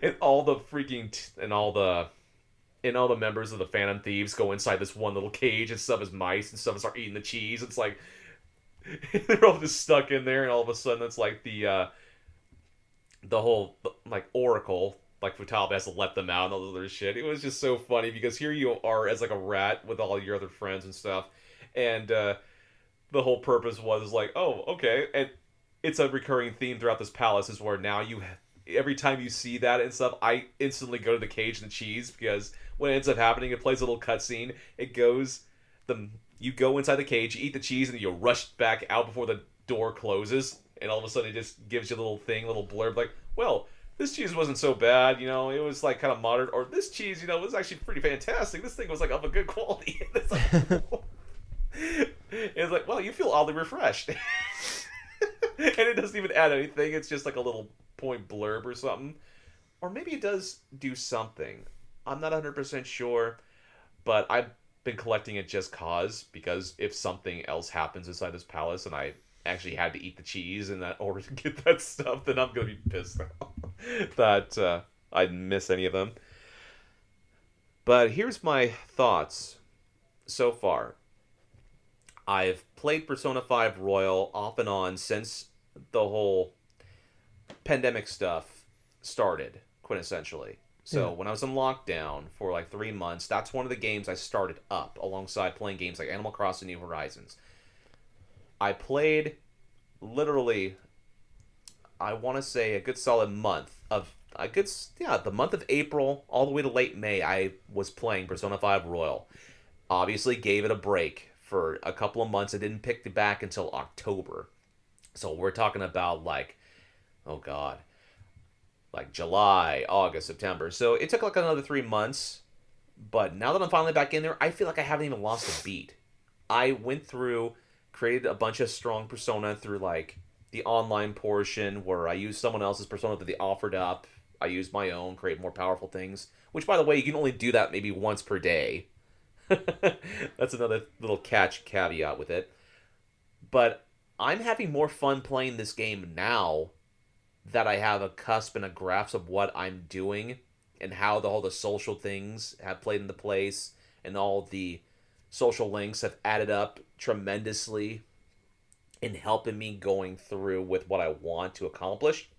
Speaker 5: and all the members of the Phantom Thieves go inside this one little cage and stuff as mice and stuff and start eating the cheese. It's like they're all just stuck in there, and all of a sudden it's like the whole like Oracle, like Futaba has to let them out and all this other shit. It was just so funny because here you are as like a rat with all your other friends and stuff, and the whole purpose was like, oh, okay, and it's a recurring theme throughout this palace is where now every time you see that and stuff, I instantly go to the cage and the cheese, because when it ends up happening, it plays a little cutscene. You go inside the cage, you eat the cheese, and you rush back out before the door closes, and all of a sudden it just gives you a little blurb like, well, this cheese wasn't so bad, it was like kind of moderate, or this cheese, was actually pretty fantastic. This thing was like of a good quality. It's like, it's like, well, you feel oddly refreshed. And it doesn't even add anything. It's just like a little point blurb or something. Or maybe it does do something. I'm not 100% sure, but I've been collecting it just because if something else happens inside this palace and I actually had to eat the cheese in order to get that stuff, then I'm going to be pissed off that I'd miss any of them. But here's my thoughts so far. I've played Persona 5 Royal off and on since the whole pandemic stuff started, quintessentially. So
Speaker 4: Yeah.
Speaker 5: when I was in lockdown for like 3 months, that's one of the games I started up alongside playing games like Animal Crossing New Horizons. I played literally, I want to say a good solid month of the month of April all the way to late May. I was playing Persona 5 Royal. Obviously, gave it a break for a couple of months. I didn't pick it back until October. So we're talking about like, oh god, like July, August, September. So it took like another 3 months. But now that I'm finally back in there, I feel like I haven't even lost a beat. I went through, created a bunch of strong persona through like the online portion where I used someone else's persona that they offered up. I used my own, create more powerful things. Which, by the way, you can only do that maybe once per day. That's another little caveat with it. But I'm having more fun playing this game now that I have a cusp and a grasp of what I'm doing and how all the social things have played into place and all the social links have added up tremendously in helping me going through with what I want to accomplish,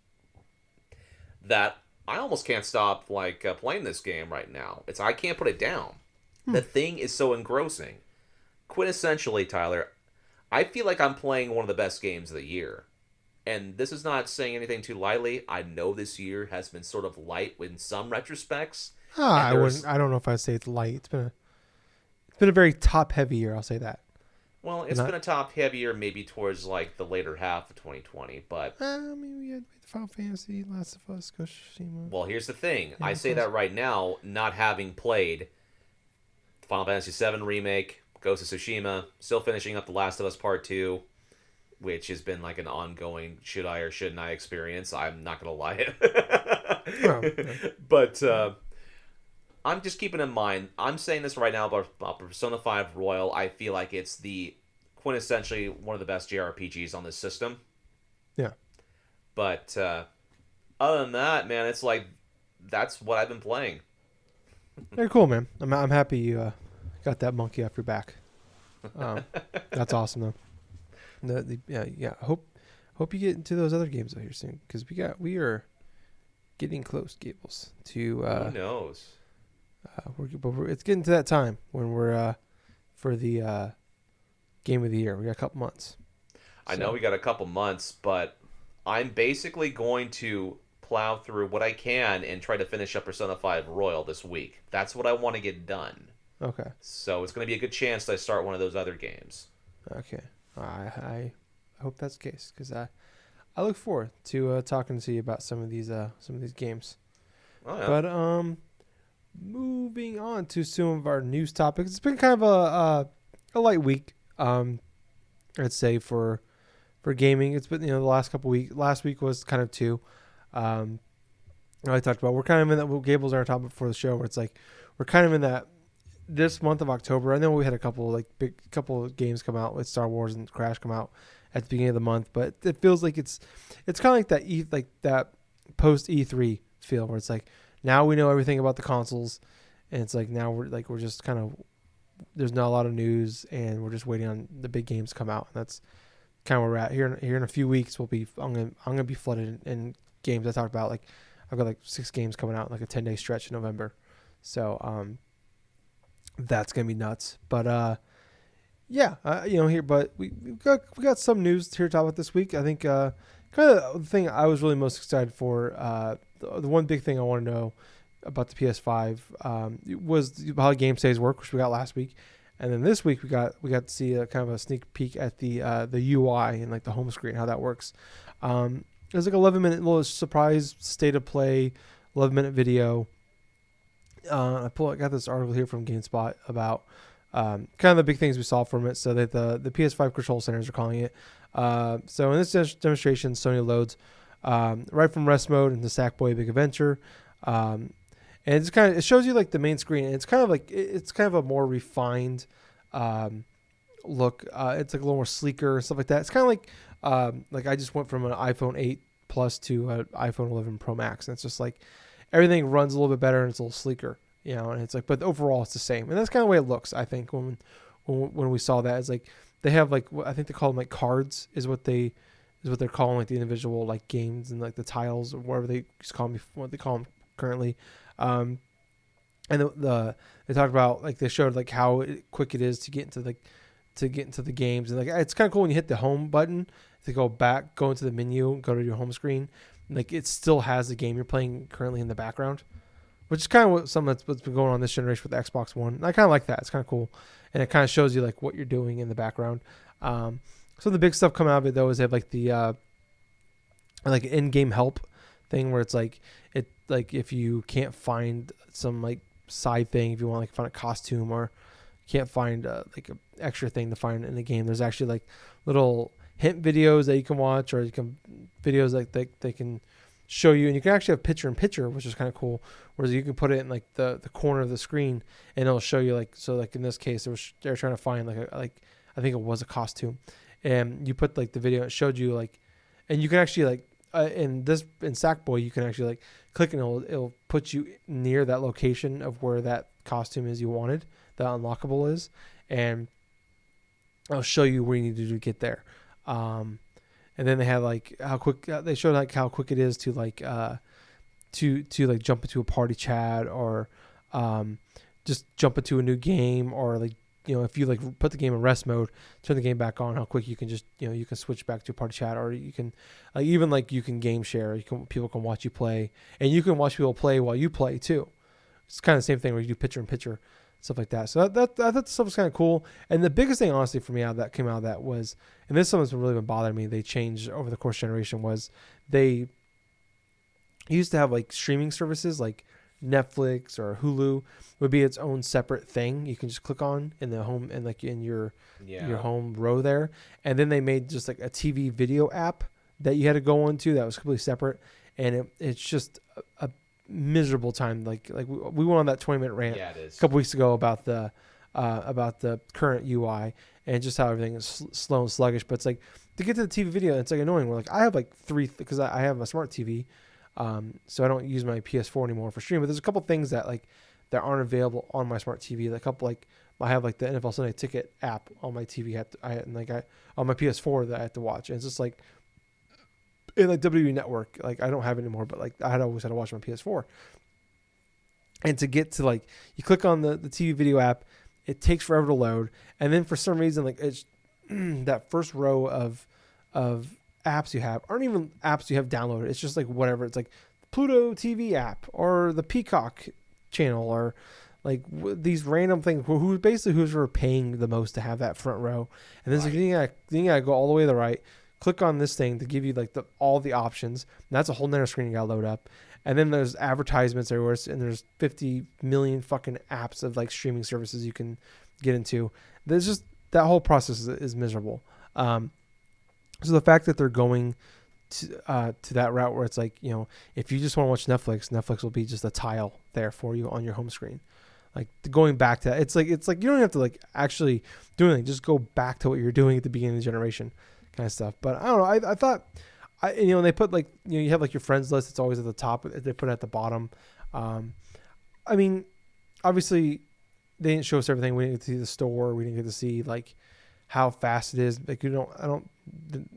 Speaker 5: that I almost can't stop playing this game right now. I can't put it down. The thing is so engrossing. Quintessentially, Tyler, I feel like I'm playing one of the best games of the year. And this is not saying anything too lightly. I know this year has been sort of light in some retrospects.
Speaker 4: I don't know if I'd say it's light. It's been a very top heavy year. I'll say that.
Speaker 5: Well, it's been a top heavier maybe towards like the later half of 2020, but
Speaker 4: I mean, we had Final Fantasy, Last of Us, Ghost of Tsushima.
Speaker 5: well, here's the thing.
Speaker 4: Yeah,
Speaker 5: I say that right now, not having played Final Fantasy VII Remake, Ghost of Tsushima, still finishing up The Last of Us Part 2, which has been like an ongoing should I or shouldn't I experience. I'm not going to lie. But I'm just keeping in mind, I'm saying this right now about Persona 5 Royal. I feel like it's the quintessentially one of the best JRPGs on this system.
Speaker 4: Yeah.
Speaker 5: But other than that, man, it's like that's what I've been playing.
Speaker 4: Very cool, man. I'm happy you got that monkey off your back. That's awesome, though. Yeah. Hope you get into those other games out here soon, because we are getting close, Gables. To
Speaker 5: who knows?
Speaker 4: It's getting to that time when we're for the game of the year. We got a couple months.
Speaker 5: I know we got a couple months, but I'm basically going to plow through what I can and try to finish up Persona 5 Royal this week. That's what I want to get done.
Speaker 4: Okay.
Speaker 5: So it's going to be a good chance that I start one of those other games.
Speaker 4: Okay. I hope that's the case, because I look forward to talking to you about some of these games.
Speaker 5: Oh, yeah.
Speaker 4: But moving on to some of our news topics. It's been kind of a light week. I'd say for gaming. It's been the last couple weeks. Last week was kind of too. I talked about we're kind of in that. Gables are talking before the show, where it's like we're kind of in that this month of October. I know we had a couple of games come out with Star Wars and Crash come out at the beginning of the month, but it feels like it's kind of like that post E3 feel, where it's like now we know everything about the consoles, and it's like now we're just kind of, there's not a lot of news, and we're just waiting on the big games to come out. And that's kind of where we're at here in a few weeks. I'm gonna be flooded in games. I talked about, like, I've got like 6 games coming out in like a 10-day stretch in November, so that's gonna be nuts. But here, but we got some news here to talk about this week. I think kind of the thing I was really most excited for, the one big thing I want to know about the PS5 was how game saves work, which we got last week, and then this week we got to see a kind of a sneak peek at the UI and like the home screen, how that works. It was like 11-minute little surprise state of play, 11-minute video. I got this article here from GameSpot about kind of the big things we saw from it. So that the PS5 control centers are calling it. So in this demonstration, Sony loads right from rest mode into Sackboy Big Adventure, and it shows you like the main screen. And it's kind of a more refined look. It's like a little more sleeker and stuff like that. It's kind of like I just went from an iPhone 8 Plus to an iPhone 11 Pro Max, and it's just like everything runs a little bit better and it's a little sleeker, and it's like, but overall it's the same, and that's kind of the way it looks. I think when we saw that, it's like they have like, I think they call them like cards is what they're calling like the individual like games and like the tiles or whatever they just call them, what they call them currently. And they talked about like they showed like how quick it is to get into the games, and like it's kind of cool when you hit the home button to go into the menu, go to your home screen, like it still has the game you're playing currently in the background, which is kind of what's been going on this generation with the Xbox One. And I kind of like that. It's kind of cool, and it kind of shows you like what you're doing in the background. Some of the big stuff coming out of it though is they have like the like in-game help thing where it's like if you can't find some like side thing, if you want like find a costume or can't find like an extra thing to find in the game, there's actually like little hint videos that you can watch, or you can videos like they can show you, and you can actually have picture in picture, which is kind of cool, whereas you can put it in like the corner of the screen and it'll show you like, so like in this case they're trying to find like I think it was a costume, and you put like the video, it showed you like, and you can actually like in Sackboy you can actually like click and it'll put you near that location of where that costume is you wanted, the unlockable is, and I'll show you where you need to do to get there. And then they have like how quick they showed like how quick it is to like to like jump into a party chat, or just jump into a new game, or like, you know, if you like put the game in rest mode, turn the game back on, how quick you can just, you know, you can switch back to a party chat, or you can even like you can game share. People can watch you play, and you can watch people play while you play too. It's kind of the same thing where you do picture in picture, stuff like that. So I thought the stuff was kind of cool. And the biggest thing, honestly, for me came out of that was, and this is something that's really been bothering me, they changed over the course of generation, was they used to have like streaming services like Netflix or Hulu would be its own separate thing. You can just click on in the home and like in your home row there. And then they made just like a TV video app that you had to go into that was completely separate. And it's just a miserable time. Like we went on that 20-minute rant a couple weeks ago about the current UI and just how everything is slow and sluggish. But it's like to get to the TV video, it's like annoying. We're like, I have like because I have a smart TV. So I don't use my PS4 anymore for stream, but there's a couple things that like that aren't available on my smart TV. Like a couple, like I have like the NFL Sunday Ticket app on my TV. On my PS4 that I have to watch, and it's just like in like WWE Network. Like I don't have it anymore, but like I always had to watch my PS4. And to get to like, you click on the TV video app, it takes forever to load, and then for some reason like it's that first row of apps you have aren't even apps you have downloaded. It's just like whatever. It's like Pluto TV app or the Peacock channel, or like these random things who's paying the most to have that front row. And then right. Then you gotta go all the way to the right, click on this thing to give you like all the options. And that's a whole nother screen you gotta load up. And then there's advertisements everywhere, and there's 50 million fucking apps of like streaming services you can get into. There's just that whole process is miserable. So the fact that they're going to that route where it's like, you know, if you just want to watch Netflix will be just a tile there for you on your home screen. Like going back to that, it's like you don't have to like actually do anything. Just go back to what you're doing at the beginning of the generation, kind of stuff. But I don't know. I thought, you know, they put like, you know, you have like your friends list. It's always at the top. They put it at the bottom. I mean, obviously they didn't show us everything. We didn't get to see the store. We didn't get to see like how fast it is. Like it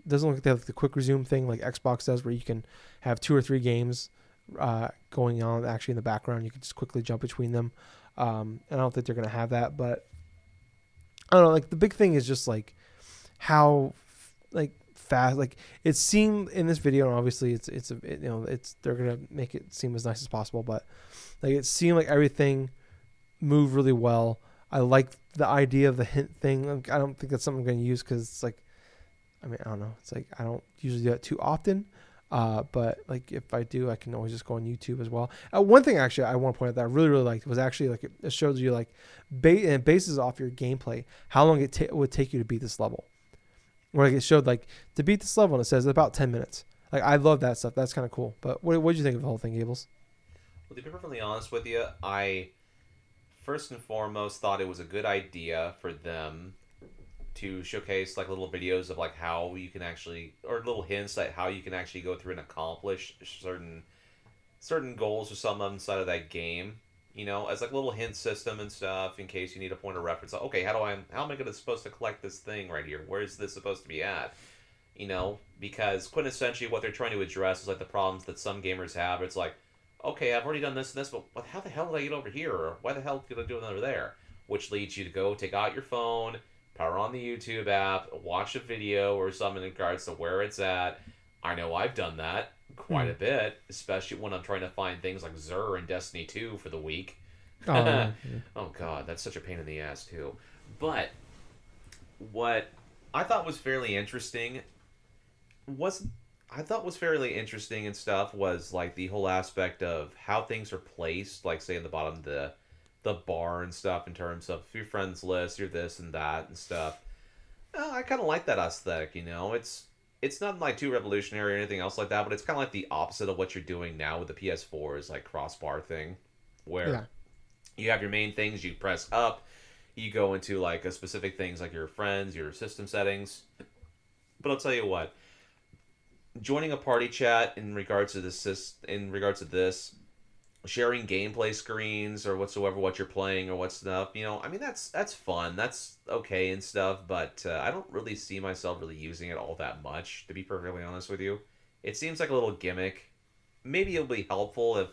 Speaker 4: doesn't look like they have like the quick resume thing like Xbox does, where you can have 2 or 3 games going on actually in the background. You can just quickly jump between them. And I don't think they're going to have that, but I don't know. Like the big thing is just like how like fast, like it seemed in this video, and obviously they're going to make it seem as nice as possible, but like it seemed like everything moved really well. I like the idea of the hint thing. Like, I don't think that's something I'm going to use because it's like, I mean, I don't know. It's like I don't usually do that too often. But like if I do, I can always just go on YouTube as well. One thing actually I want to point out that I really, really liked was actually like it shows you like and it bases off your gameplay how long it would take you to beat this level. Where like it showed like to beat this level, and it says about 10 minutes. Like I love that stuff. That's kind of cool. But what did you think of the whole thing, Gables?
Speaker 5: Well, to be perfectly honest with you, I first and foremost thought it was a good idea for them to showcase like little videos of like how you can actually, or little hints at how you can actually go through and accomplish certain goals or something inside of that game, you know, as like a little hint system and stuff in case you need a point of reference. Like, okay, how am I supposed to collect this thing right here? Where is this supposed to be at? You know, because quintessentially what they're trying to address is like the problems that some gamers have. It's like, okay, I've already done this and this, but how the hell did I get over here? Or why the hell did I do another there? Which leads you to go take out your phone, power on the YouTube app, watch a video or something in regards to where it's at. I know I've done that quite a bit, especially when I'm trying to find things like Xur and Destiny 2 for the week.
Speaker 4: Oh, yeah.
Speaker 5: Oh god, that's such a pain in the ass too. But what I thought was fairly interesting was and stuff was like the whole aspect of how things are placed, like say in the bottom of the bar and stuff in terms of your friends list, your this and that and stuff. I kind of like that aesthetic, you know. It's not like too revolutionary or anything else like that, but it's kind of like the opposite of what you're doing now with the PS4 is like crossbar thing, where you have your main things, you press up, you go into like a specific things like your friends, your system settings. But I'll tell you what, joining a party chat in regards to this, sharing gameplay screens or whatsoever what you're playing or what stuff, you know, I mean that's fun, that's okay and stuff, but I don't really see myself really using it all that much, to be perfectly honest with you. It seems like a little gimmick. Maybe it'll be helpful if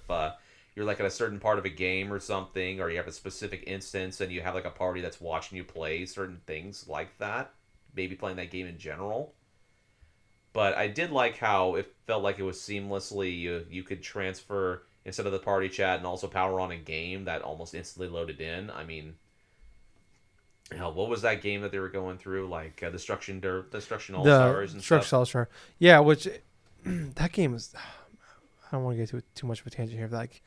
Speaker 5: you're like at a certain part of a game or something, or you have a specific instance and you have like a party that's watching you play certain things like that, maybe playing that game in general. But I did like how it felt like it was seamlessly, you could transfer instead of the party chat and also power on a game that almost instantly loaded in. I mean, hell, what was that game that they were going through? Like Destruction All-Stars and
Speaker 4: Destruction
Speaker 5: stuff?
Speaker 4: All-Star. Yeah, which that game is... I don't want to get too much of a tangent here. Like,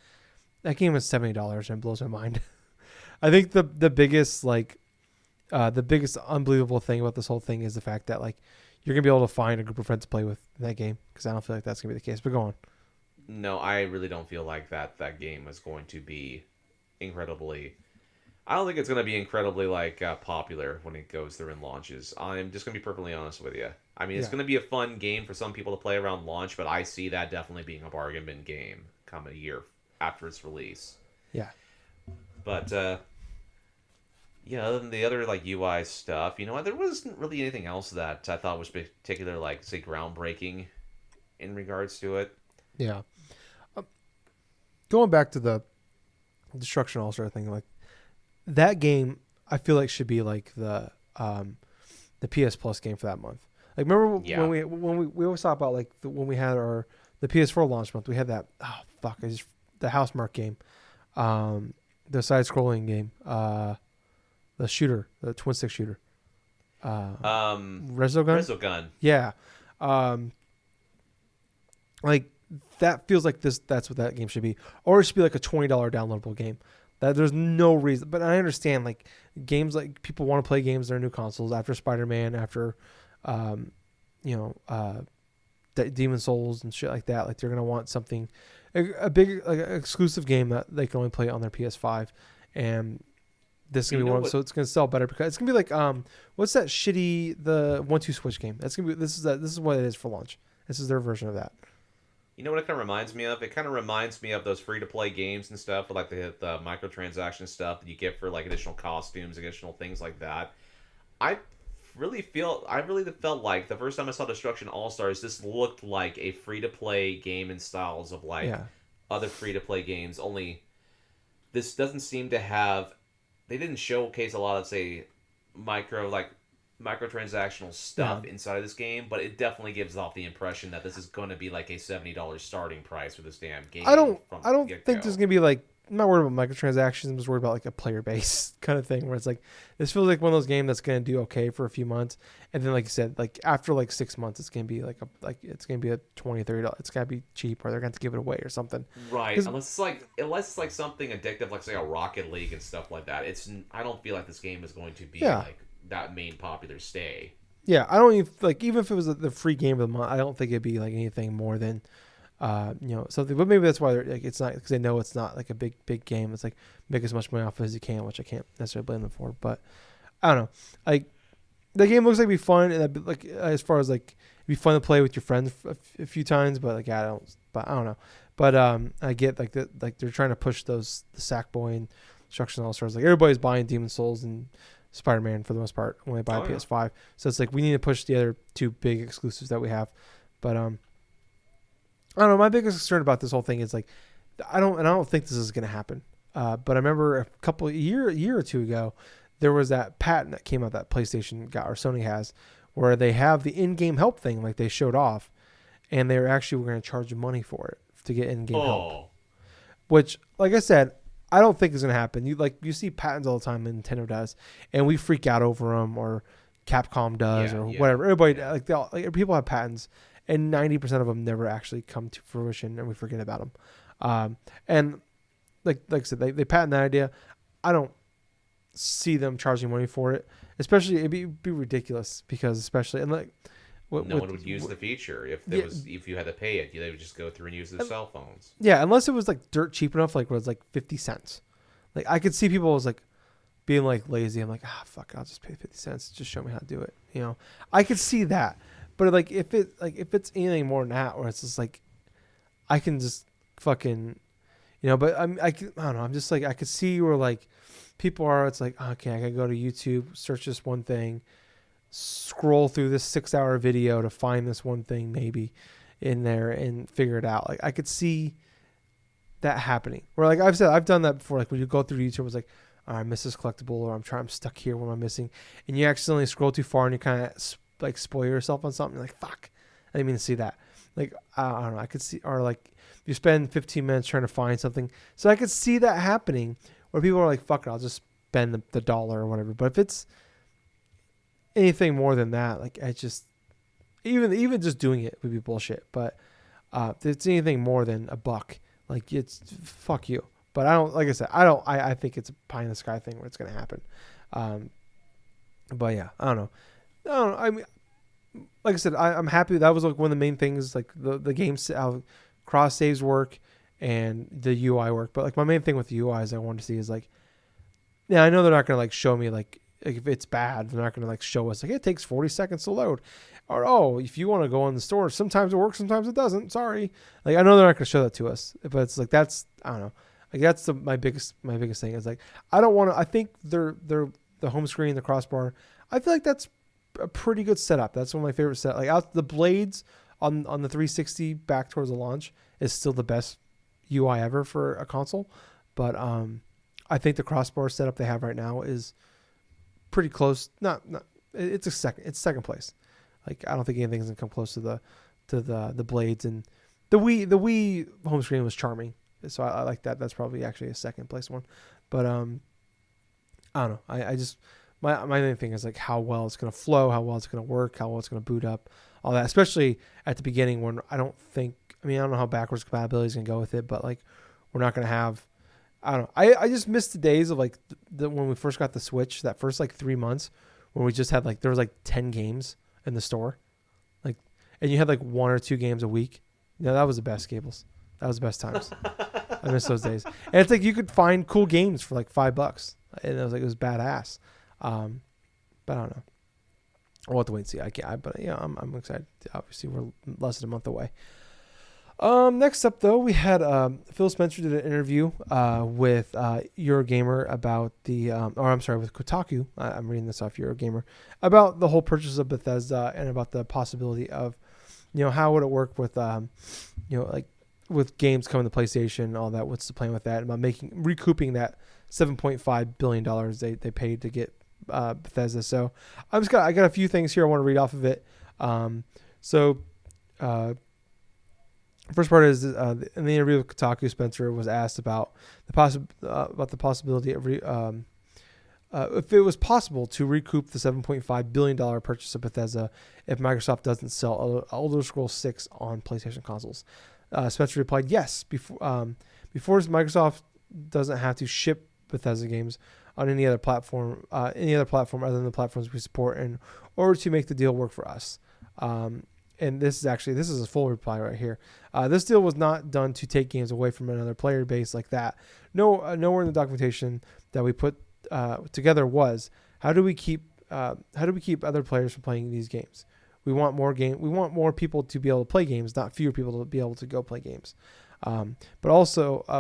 Speaker 4: that game is $70 and it blows my mind. I think the biggest unbelievable thing about this whole thing is the fact that like you're gonna be able to find a group of friends to play with in that game, because I don't feel like that's gonna be the case. But go on.
Speaker 5: No, I really don't feel like that game is going to be incredibly... I don't think it's going to be incredibly like popular when it goes through and launches. I'm just going to be perfectly honest with you. I mean, it's going to be a fun game for some people to play around launch, but I see that definitely being a bargain bin game come a year after its release.
Speaker 4: Yeah.
Speaker 5: But yeah, other than the other like UI stuff, you know, there wasn't really anything else that I thought was particular, like say groundbreaking in regards to it.
Speaker 4: Yeah. Going back to the Destruction All-Star thing, like that game, I feel like should be like the PS Plus game for that month. Like remember when we always talk about like when we had the PS4 launch month, we had that the Housemarque game, the side scrolling game, the shooter, the twin stick shooter, Resogun. Yeah, like that feels like that's what that game should be, or it should be like a $20 downloadable game. That there's no reason, but I understand like games, like people want to play games on their new consoles after Spider-Man, after Demon Souls and shit like that. Like they're gonna want something, a big like exclusive game that they can only play on their PS5, and this is gonna be one. So it's gonna sell better because it's gonna be like what's that shitty the 1-2 Switch game? That's gonna be this is what it is for launch. This is their version of that.
Speaker 5: You know what it kind of reminds me of? It kind of reminds me of those free-to-play games and stuff, with like the microtransaction stuff that you get for like additional costumes, additional things like that. I really felt like the first time I saw Destruction All-Stars, this looked like a free-to-play game in styles of like other free-to-play games, only this doesn't seem to have... They didn't showcase a lot of, say, microtransactional stuff inside of this game, but it definitely gives off the impression that this is going to be like a $70 starting price for this damn game.
Speaker 4: I don't think there's gonna be like, I'm not worried about microtransactions. I'm just worried about like a player base kind of thing where it's like this feels like one of those games that's gonna do okay for a few months, and then like you said, like after like 6 months, it's gonna be it's gonna be a $20-$30. It's gotta be cheap, or they're going to give it away or something. Right,
Speaker 5: unless it's like something addictive, like say a Rocket League and stuff like that. I don't feel like this game is going to be like that main popular stay.
Speaker 4: Yeah, I don't even like, even if it was the free game of the month, I don't think it'd be like anything more than something. But maybe that's why they're like, it's not, because they know it's not like a big game. It's like make as much money off as you can, which I can't necessarily blame them for. But I don't know, like the game looks like it'd be fun, and like as far as like it'd be fun to play with your friends a few times. But like I don't know. But I get like that, like they're trying to push the Sackboy and Destruction All-Stars. Like everybody's buying Demon Souls and Spider-Man for the most part when they buy a PS5. So it's like we need to push the other two big exclusives that we have. But I don't know. My biggest concern about this whole thing is like I don't think this is going to happen. But I remember a year or two ago, there was that patent that came out that PlayStation got or Sony has, where they have the in-game help thing like they showed off, and they were going to charge you money for it to get in-game help. Which, like I said, I don't think is going to happen. You see patents all the time, and Nintendo does, and we freak out over them, or Capcom does, whatever. Everybody people have patents, and 90% of them never actually come to fruition, and we forget about them. And like I said, they patent that idea. I don't see them charging money for it, especially it'd be ridiculous because especially and like
Speaker 5: no one would use the feature if you had to pay it. They would just go through and use their cell phones.
Speaker 4: Yeah, unless it was like dirt cheap enough, like where it's like 50 cents. Like I could see people as like being like lazy. I'm like, fuck, I'll just pay 50 cents. Just show me how to do it. You know, I could see that. But like if it's anything more than that, where it's just like I can just fucking, you know. But I don't know. I'm just like I could see where like people are. It's like okay, I gotta go to YouTube, search this one thing, scroll through this 6-hour video to find this one thing maybe in there and figure it out. Like I could see that happening. Where like I've said, I've done that before. Like when you go through YouTube, it's like, I miss this collectible, or I'm stuck here. What am I missing? And you accidentally scroll too far and you kind of like spoil yourself on something. You're like, fuck, I didn't mean to see that. Like I don't know. I could see, or like you spend 15 minutes trying to find something. So I could see that happening where people are like, fuck it, I'll just spend the dollar or whatever. But if it's anything more than that, like I just even just doing it would be bullshit. But if it's anything more than $1, like it's fuck you. But I don't, like I said, I think it's a pie in the sky thing where it's going to happen. But yeah, I don't know. I mean, like I said, I'm happy. That was like one of the main things, like the games, how cross saves work and the UI work. But like my main thing with the UI is I want to see is like, yeah, I know they're not going to like show me like if it's bad, they're not going to like show us like it takes 40 seconds to load, or if you want to go in the store, sometimes it works, sometimes it doesn't. Sorry, like I know they're not going to show that to us, but it's like I don't know. Like that's my biggest thing is like I don't want to. I think they're the home screen, the crossbar. I feel like that's a pretty good setup. That's one of my favorite set. Like out the blades on the 360 back towards the launch is still the best UI ever for a console. But I think the crossbar setup they have right now is pretty close. Not it's second place. Like I don't think anything's gonna come close to the blades, and the Wii home screen was charming. So I like that. That's probably actually a second place one. But I don't know. I just my main thing is like how well it's gonna flow, how well it's gonna work, how well it's gonna boot up, all that. Especially at the beginning when I don't know how backwards compatibility is gonna go with it, but like we're not gonna have. I don't know. I just missed the days of like when we first got the Switch. That first like 3 months when we just had like there was like 10 games in the store, like, and you had like 1 or 2 games a week. That was the best, Gables. That was the best times. I miss those days. And it's like you could find cool games for like $5, and it was badass. But I don't know. I'll have to wait and see. But yeah, I'm excited. Obviously, we're less than a month away. Next up though, we had Phil Spencer did an interview with Eurogamer about with Kotaku. I'm reading this off Eurogamer about the whole purchase of Bethesda and about the possibility of, how would it work with like with games coming to PlayStation, all that. What's the plan with that? About recouping that $7.5 billion they paid to get Bethesda. So I got a few things here I want to read off of it. First part is in the interview with Kotaku, Spencer was asked about the possibility of if it was possible to recoup the $7.5 billion purchase of Bethesda if Microsoft doesn't sell Elder Scrolls 6 on PlayStation consoles. Spencer replied, yes, before Microsoft doesn't have to ship Bethesda games on any other platform other than the platforms we support in order to make the deal work for us. And this is a full reply right here. This deal was not done to take games away from another player base like that. Nowhere in the documentation that we put together was how do we keep other players from playing these games? We want more people to be able to play games, not fewer people to be able to go play games. But I'll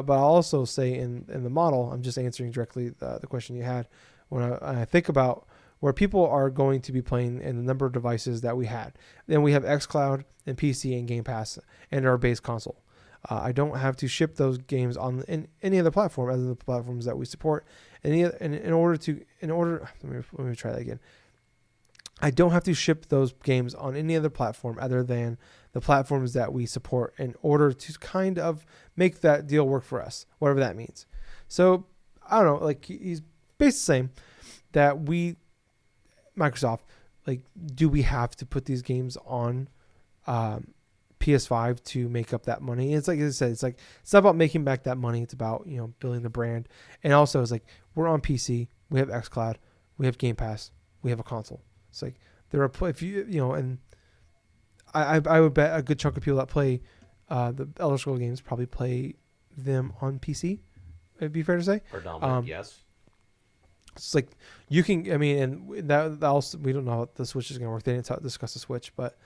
Speaker 4: also say in the model, I'm just answering directly the question you had. When I think about where people are going to be playing and the number of devices that we had, then we have xCloud and PC and Game Pass and our base console. I don't have to ship those games on any other platform other than the platforms that we support. Let me try that again. I don't have to ship those games on any other platform other than the platforms that we support in order to kind of make that deal work for us, whatever that means. So I don't know, like he's basically saying that Microsoft, like, do we have to put these games on PS5 to make up that money? It's like I said, it's not about making back that money. It's about, building the brand. And also it's like, we're on PC, we have xCloud, we have Game Pass, we have a console. It's like there are, if and I would bet a good chunk of people that play the Elder Scrolls games probably play them on PC. It'd be fair to say.
Speaker 5: Yes.
Speaker 4: It's like you can. I mean, and that also, we don't know how the Switch is going to work. They didn't discuss the Switch, but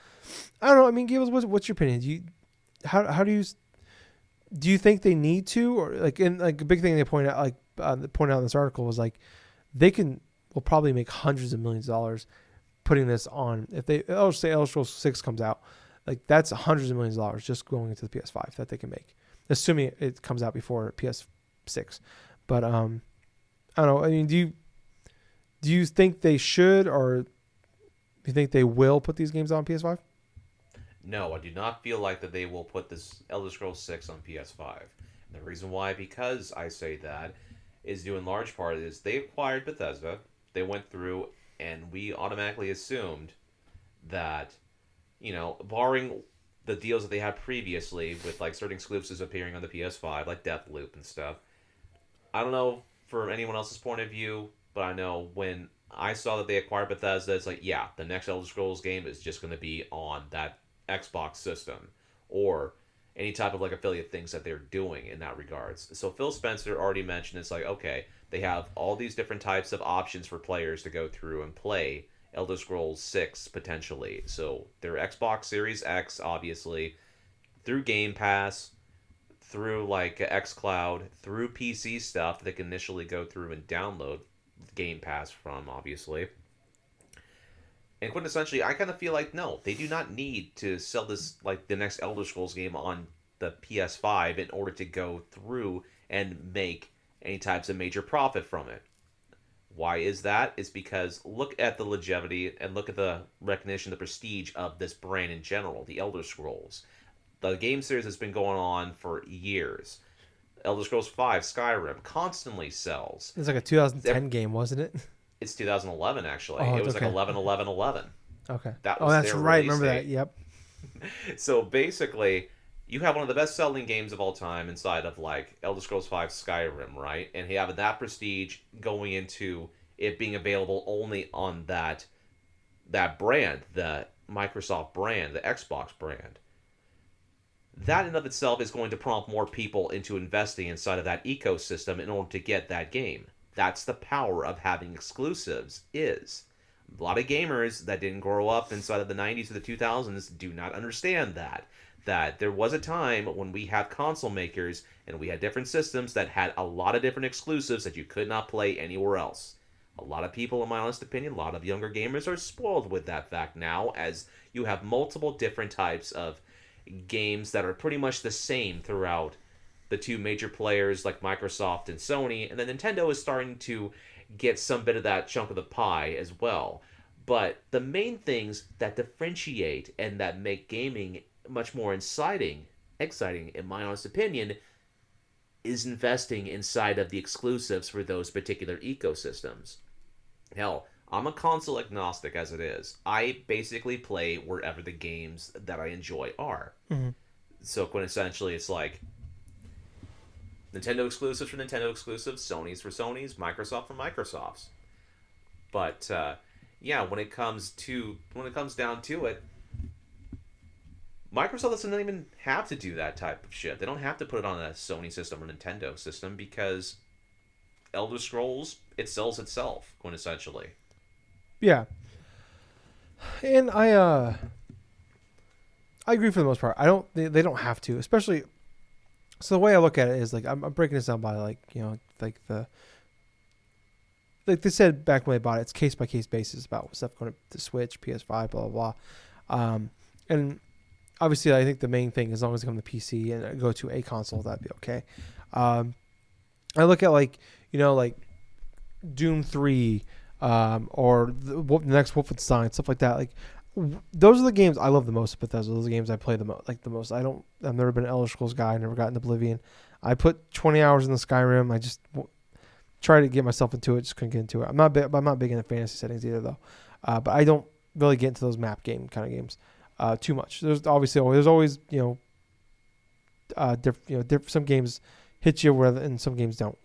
Speaker 4: I don't know. I mean, Gables, what's your opinion? How do you think they need to, or like, and like a big thing they point out, in this article was like they will probably make hundreds of millions of dollars putting this on. If Elder Scrolls 6 comes out, like that's hundreds of millions of dollars just going into the PS5 that they can make, assuming it comes out before PS6. But I don't know. I mean, do you think they should, or do you think they will put these games on PS5?
Speaker 5: No, I do not feel like that they will put this Elder Scrolls 6 on PS5. And the reason why, because I say that, is due in large part is they acquired Bethesda. They went through, and we automatically assumed that, barring the deals that they had previously with like certain exclusives appearing on the PS5, like Deathloop and stuff. I don't know from anyone else's point of view, but I know when I saw that they acquired Bethesda, it's like, yeah, the next Elder Scrolls game is just going to be on that Xbox system, or any type of like affiliate things that they're doing in that regards. So Phil Spencer already mentioned it's like, okay, they have all these different types of options for players to go through and play Elder Scrolls 6 potentially. So their Xbox Series X, obviously, through Game Pass, through like xCloud, through PC stuff they can initially go through and download Game Pass from, obviously. And quintessentially, I kind of feel like, no, they do not need to sell this, like, the next Elder Scrolls game on the PS5 in order to go through and make any types of major profit from it. Why is that? It's because look at the longevity and look at the recognition, the prestige of this brand in general, the Elder Scrolls. The game series has been going on for years. Elder Scrolls V, Skyrim, constantly sells.
Speaker 4: It's like a 2010 game, wasn't it?
Speaker 5: It's 2011, actually.
Speaker 4: Oh,
Speaker 5: it was
Speaker 4: okay.
Speaker 5: like 11-11-11.
Speaker 4: Okay.
Speaker 5: That was
Speaker 4: that's
Speaker 5: their
Speaker 4: right.
Speaker 5: release
Speaker 4: Remember
Speaker 5: date.
Speaker 4: that. Yep.
Speaker 5: So basically, you have one of the best-selling games of all time inside of like Elder Scrolls V, Skyrim, right? And you have that prestige going into it being available only on that brand, the Microsoft brand, the Xbox brand. That in of itself is going to prompt more people into investing inside of that ecosystem in order to get that game. That's the power of having exclusives is. A lot of gamers that didn't grow up inside of the 90s or the 2000s do not understand that there was a time when we had console makers and we had different systems that had a lot of different exclusives that you could not play anywhere else. A lot of people, in my honest opinion, a lot of younger gamers are spoiled with that fact now, as you have multiple different types of games that are pretty much the same throughout the two major players like Microsoft and Sony, and then Nintendo is starting to get some bit of that chunk of the pie as well. But the main things that differentiate and that make gaming much more exciting in my honest opinion, is investing inside of the exclusives for those particular ecosystems. Hell, I'm a console agnostic as it is. I basically play wherever the games that I enjoy are. Mm-hmm. So quintessentially, it's like Nintendo exclusives for Nintendo exclusives, Sony's for Sony's, Microsoft for Microsoft's. But yeah, when it comes down to it, Microsoft doesn't even have to do that type of shit. They don't have to put it on a Sony system or Nintendo system because Elder Scrolls, it sells itself, quintessentially.
Speaker 4: Yeah. And I agree for the most part. They don't have to, especially. So the way I look at it is like I'm breaking this down by like they said back when they bought it, it's case by case basis about stuff going to Switch, PS5, blah blah blah, and obviously, I think the main thing, as long as they come to PC and go to a console, that'd be okay. I look at like Doom 3, or the next Wolfenstein, stuff like that. Like those are the games I love the most. Bethesda, those are the games I play the most. I've never been an Elder Scrolls guy. I never gotten Oblivion. I put 20 hours in the Skyrim. I just tried to get myself into it, just couldn't get into it. I'm not big into fantasy settings either though. But I don't really get into those map game kind of games too much. There's always some games hit you where and some games don't.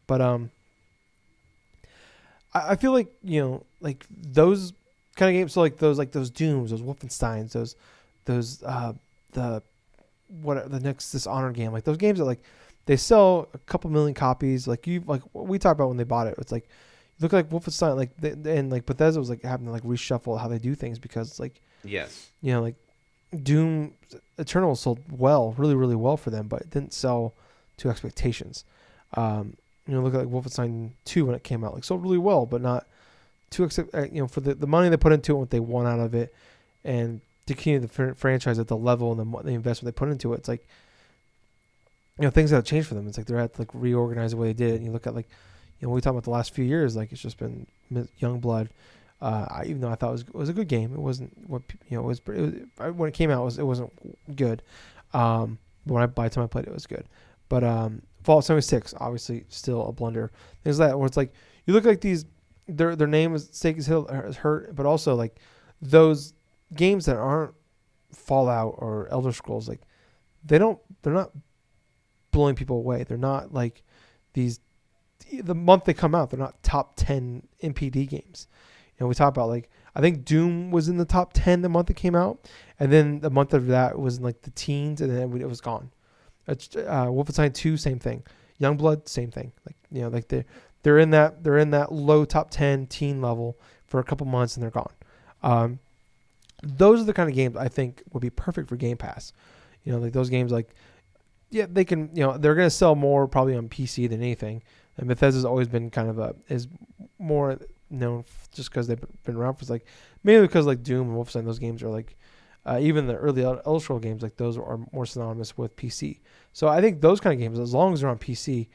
Speaker 4: But I feel like like those kind of games. So like those Dooms, those Wolfensteins, the next Dishonored game. Like those games that like they sell a couple million copies. Like what we talked about when they bought it. It's like look like Wolfenstein, and like Bethesda was like having to like reshuffle how they do things because it's like
Speaker 5: Yes.
Speaker 4: like Doom Eternal sold really really well for them, but it didn't sell to expectations. Look at like Wolfenstein 2 when it came out, like sold really well, but not to for the money they put into it, what they want out of it, and to continue the franchise at the level and the investment they put into it. It's like things have changed for them. It's like they're at to like reorganize the way they did it. And you look at like when we talk about the last few years, like it's just been Youngblood. Even though I thought it was a good game, it wasn't what when it came out it wasn't good. But by the time I played it was good. But Fallout 76 obviously still a blunder. There's that where it's like you look like these their name is stake is hurt, but also like those games that aren't Fallout or Elder Scrolls, like they're not blowing people away. They're not like these. The month they come out, they're not top 10 MPD games. We talk about like I think Doom was in the top 10 the month it came out, and then the month of that was in like the teens, and then it was gone. Wolfenstein 2, same thing. Youngblood, same thing. Like like they're in that low top 10 teen level for a couple months and they're gone. Those are the kind of games I think would be perfect for Game Pass. Like those games, like they can they're gonna sell more probably on PC than anything. And Bethesda's always been kind of is more known just because they've been around for like mainly because like Doom and Wolfenstein, those games are like even the early Elder Scrolls games, like those are more synonymous with PC. So I think those kind of games, as long as they're on PC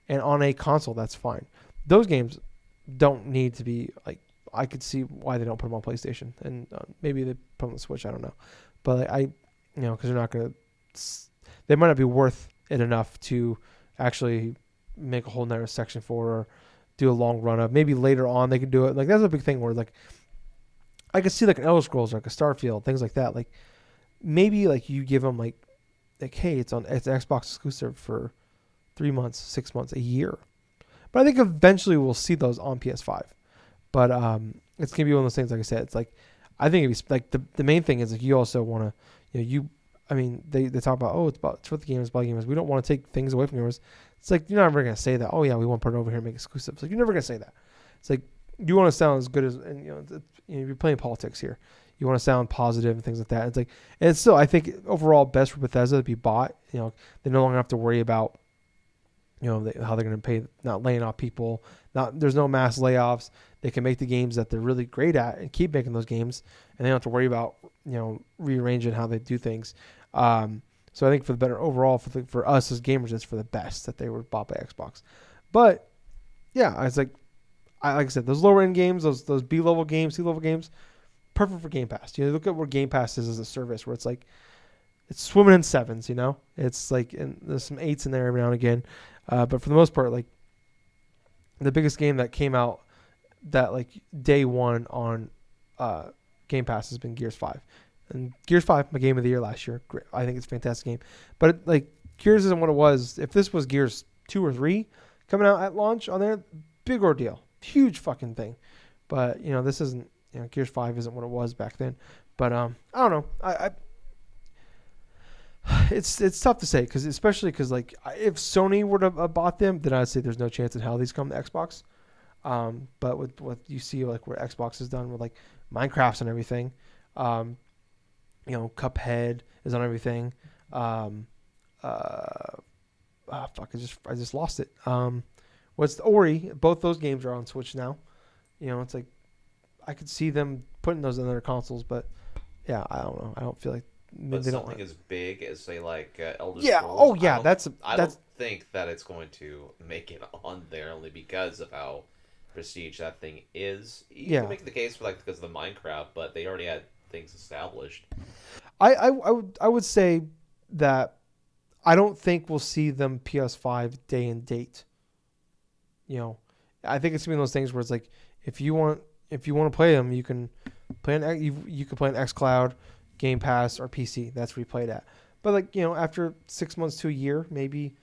Speaker 4: and on a console, that's fine. Those games don't need to be like I could see why they don't put them on PlayStation, and maybe they put them on the Switch. I don't know, but like, because they're not gonna. They might not be worth it enough to actually make a whole nother section for or do a long run of. Maybe later on they could do it. Like that's a big thing where like I could see like an Elder Scrolls or like a Starfield, things like that. Like maybe like you give them like hey, it's Xbox exclusive for 3 months, 6 months, a year. But I think eventually we'll see those on PS5. But it's gonna be one of those things. Like I said, it's like I think it'd be like the main thing is like you also want to they talk about it's for the gamers, about gamers. We don't want to take things away from gamers. It's like you're never gonna say that. Oh yeah, we want to put it over here and make exclusives. Like you're never gonna say that. It's like you want to sound as good as and you're playing politics here. You want to sound positive and things like that. It's like and it's still I think overall best for Bethesda to be bought. They no longer have to worry about how they're going to pay, not laying off people. There's no mass layoffs. They can make the games that they're really great at and keep making those games, and they don't have to worry about rearranging how they do things. So I think for the better overall for us as gamers, it's for the best that they were bought by Xbox. But yeah, it's like I said, those lower end games, those B level games, C level games, perfect for Game Pass. Look at where Game Pass is as a service, where it's like it's swimming in sevens. It's like and there's some eights in there every now and again. But for the most part, like the biggest game that came out that like day one on Game Pass has been Gears 5. And Gears 5, my game of the year last year. Great. I think it's a fantastic game. But like Gears isn't what it was. If this was Gears 2 or 3 coming out at launch on there, big ordeal. Huge fucking thing. But, this isn't, Gears 5 isn't what it was back then. But I don't know. It's tough to say especially because like if Sony were to have bought them, then I'd say there's no chance in hell these come to Xbox. But with what you see like where Xbox has done with like Minecraft's and everything, Cuphead is on everything. I just lost it. What's the Ori? Both those games are on Switch now. It's like I could see them putting those in their consoles, but yeah, I don't know. I don't feel like
Speaker 5: But
Speaker 4: they don't.
Speaker 5: something as big as say like Elder
Speaker 4: Yeah.
Speaker 5: Scrolls.
Speaker 4: Oh yeah.
Speaker 5: I don't think that it's going to make it on there only because of how prestige that thing is. You
Speaker 4: Yeah.
Speaker 5: can make the case for like because of the Minecraft, but they already had things established.
Speaker 4: I would say that I don't think we'll see them PS5 day and date. You know, I think it's gonna be one of those things where it's like if you want to play them, you can play on you can play on XCloud, Game Pass, or PC. That's where you play it at. But like after 6 months to a year, maybe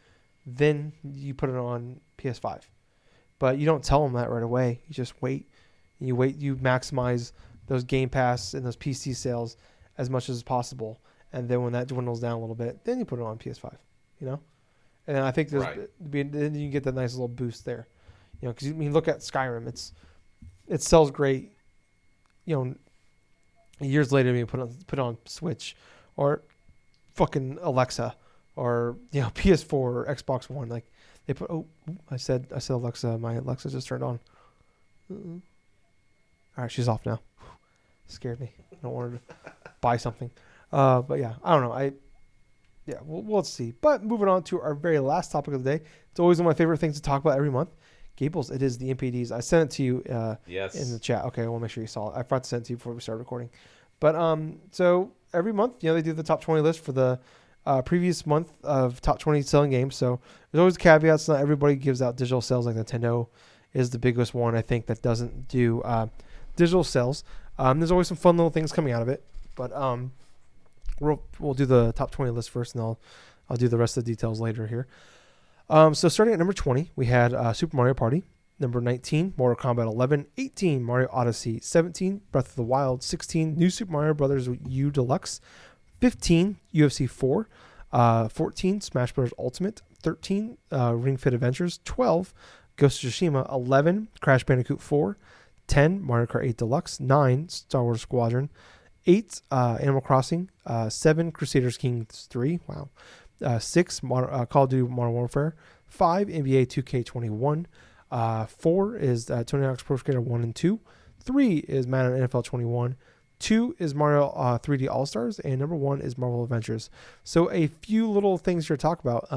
Speaker 4: then you put it on PS5. But you don't tell them that right away. You just wait. You maximize those Game Pass and those PC sales as much as possible. And then when that dwindles down a little bit, then you put it on PS5, And I think then you get that nice little boost there, because look at Skyrim. It sells great, years later you put it on Switch or fucking Alexa or PS4 or Xbox One. Like they put. Oh, I said Alexa. My Alexa just turned on. All right, she's off now. Scared me. I don't want her to buy something. But yeah, I don't know. We'll see. But moving on to our very last topic of the day. It's always one of my favorite things to talk about every month. Gables, it is the MPDs. I sent it to you
Speaker 5: Yes.
Speaker 4: in the chat. Okay, I want to make sure you saw it. I forgot to send it to you before we started recording. But so every month, they do the top 20 list for the previous month of top 20 selling games. So there's always caveats. Not everybody gives out digital sales. Like Nintendo is the biggest one, I think, that doesn't do digital sales. There's always some fun little things coming out of it. But we'll do the top 20 list first, and I'll do the rest of the details later here. So starting at number 20, we had Super Mario Party. Number 19, Mortal Kombat 11. 18, Mario Odyssey. 17, Breath of the Wild. 16, New Super Mario Bros. U Deluxe. 15, UFC 4. 14, Smash Bros. Ultimate. 13, Ring Fit Adventures. 12, Ghost of Tsushima. 11, Crash Bandicoot 4. 10, Mario Kart 8 Deluxe. 9, Star Wars Squadron. 8, Animal Crossing. 7, Crusaders Kings 3. Wow. 6, Call of Duty Modern Warfare. 5, NBA 2K21. 4 is Tony Hawk's Pro Skater 1 and 2. 3 is Madden NFL 21. 2 is Mario 3D All-Stars. And number 1 is Marvel Avengers. So a few little things here to talk about.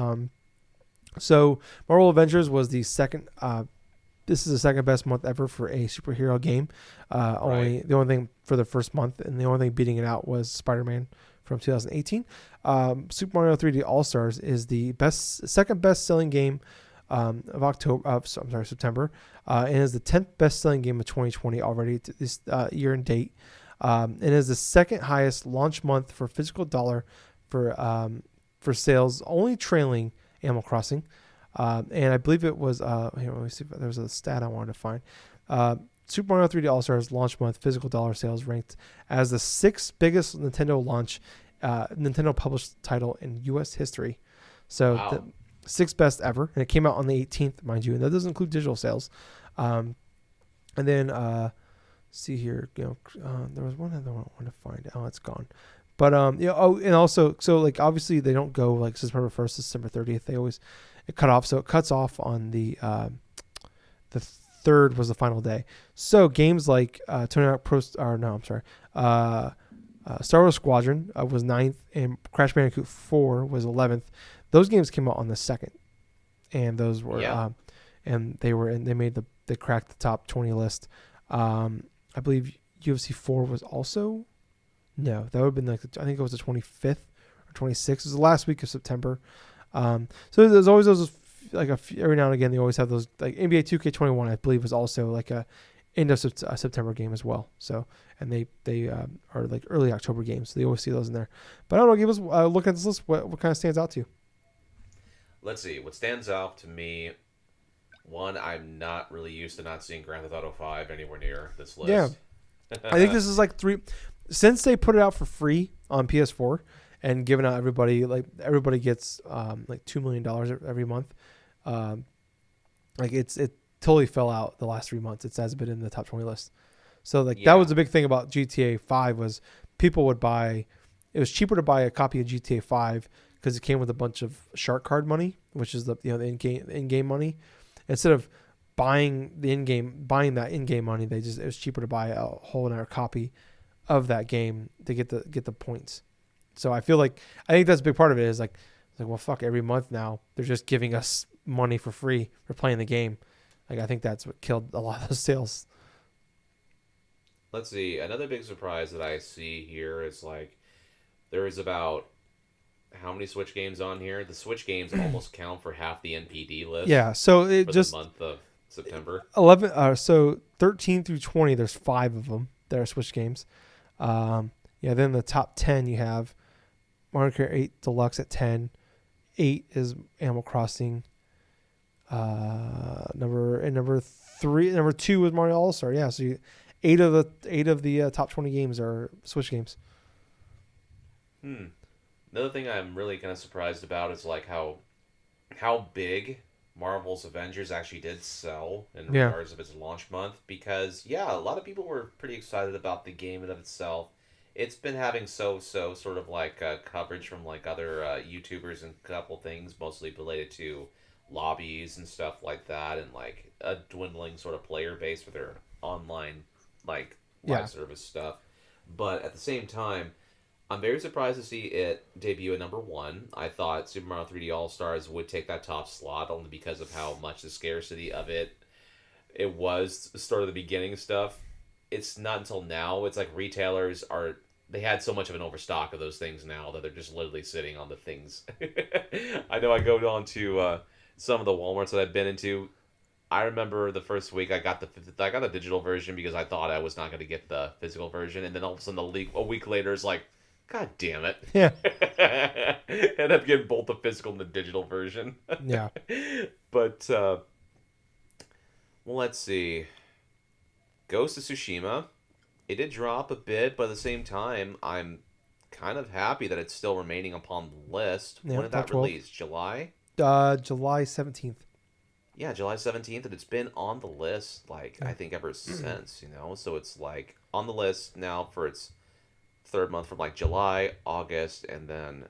Speaker 4: So Marvel Avengers was the second... this is the second best month ever for a superhero game. The only thing for the first month, and the only thing beating it out was Spider-Man from 2018. Super Mario 3D All-Stars is the second best selling game of September, and is the 10th best selling game of 2020 already this year and date. It is the second highest launch month for physical dollar for sales, only trailing Animal Crossing. And I believe it was here. Let me see if there was a stat I wanted to find. Super Mario 3D All-Stars launch month physical dollar sales ranked as the 6th biggest Nintendo Nintendo published title in U.S. history. So the 6th best ever, and it came out on the 18th, mind you, and that doesn't include digital sales. And then see here, there was one other one I want to find. Oh, it's gone. But and also, so like obviously they don't go like September 1st to September 30th. They always cut off, so it cuts off on the 3rd was the final day. So games like Tony Hawk Star Wars Squadron was 9th, and Crash Bandicoot 4 was 11th. Those games came out on the 2nd, and those were and they cracked the top 20 list. I believe UFC 4 was also that would have been like I think it was the 25th or 26th. It was the last week of September. So there's always those like every now and again they always have those like NBA 2K21 I believe was also like a end of September game as well. So and they are like early October games. So they always see those in there. But I don't know. Give us look at this list. What kind of stands out to you?
Speaker 5: Let's see. What stands out to me. One, I'm not really used to not seeing Grand Theft Auto 5 anywhere near this list.
Speaker 4: Yeah, I think this is like 3 since they put it out for free on PS4 and giving out everybody gets like $2 million every month. Like it totally fell out the last 3 months. It hasn't been in the top 20 list. So like that was the big thing about GTA 5 was people would buy. It was cheaper to buy a copy of GTA 5 because it came with a bunch of shark card money, which is the in-game money. Instead of buying that in-game money, it was cheaper to buy a whole entire copy of that game to get the points. So I think that's a big part of it. Is like well, fuck, every month now they're just giving us money for free for playing the game. Like I think that's what killed a lot of those sales.
Speaker 5: Let's see. Another big surprise that I see here is like there is about how many Switch games on here? The Switch games almost count for half the NPD list.
Speaker 4: Yeah, so it
Speaker 5: for
Speaker 4: just
Speaker 5: the month of September.
Speaker 4: 11. So 13 through 20, there's 5 of them that are Switch games. Then the top 10 you have Mario Kart 8 Deluxe at 10. 8 is Animal Crossing. Number 2 is Mario All Star. Yeah, so 8 of the top 20 games are Switch games.
Speaker 5: Another thing I'm really kind of surprised about is like how big Marvel's Avengers actually did sell in regards of its launch month. Because a lot of people were pretty excited about the game in of itself. It's been having so sort of like coverage from like other YouTubers and a couple things, mostly related to lobbies and stuff like that, and like a dwindling sort of player base for their online like live service stuff. But at the same time, I'm very surprised to see it debut at number 1. I thought Super Mario 3D All-Stars would take that top slot only because of how much the scarcity of it was sort of the beginning stuff. It's not until now. It's like retailers they had so much of an overstock of those things now that they're just literally sitting on the things. I know I go on to some of the Walmarts that I've been into. I remember the first week I got the digital version because I thought I was not going to get the physical version, and then all of a sudden a week later it's like, God damn it.
Speaker 4: Yeah.
Speaker 5: End up getting both the physical and the digital version.
Speaker 4: Yeah.
Speaker 5: But, well, let's see. Ghost of Tsushima. It did drop a bit, but at the same time, I'm kind of happy that it's still remaining upon the list.
Speaker 4: Yeah,
Speaker 5: when did that release? July?
Speaker 4: July 17th.
Speaker 5: Yeah, July 17th, and it's been on the list, like, I think ever since, So it's, like, on the list now for its third month from, like, July, August, and then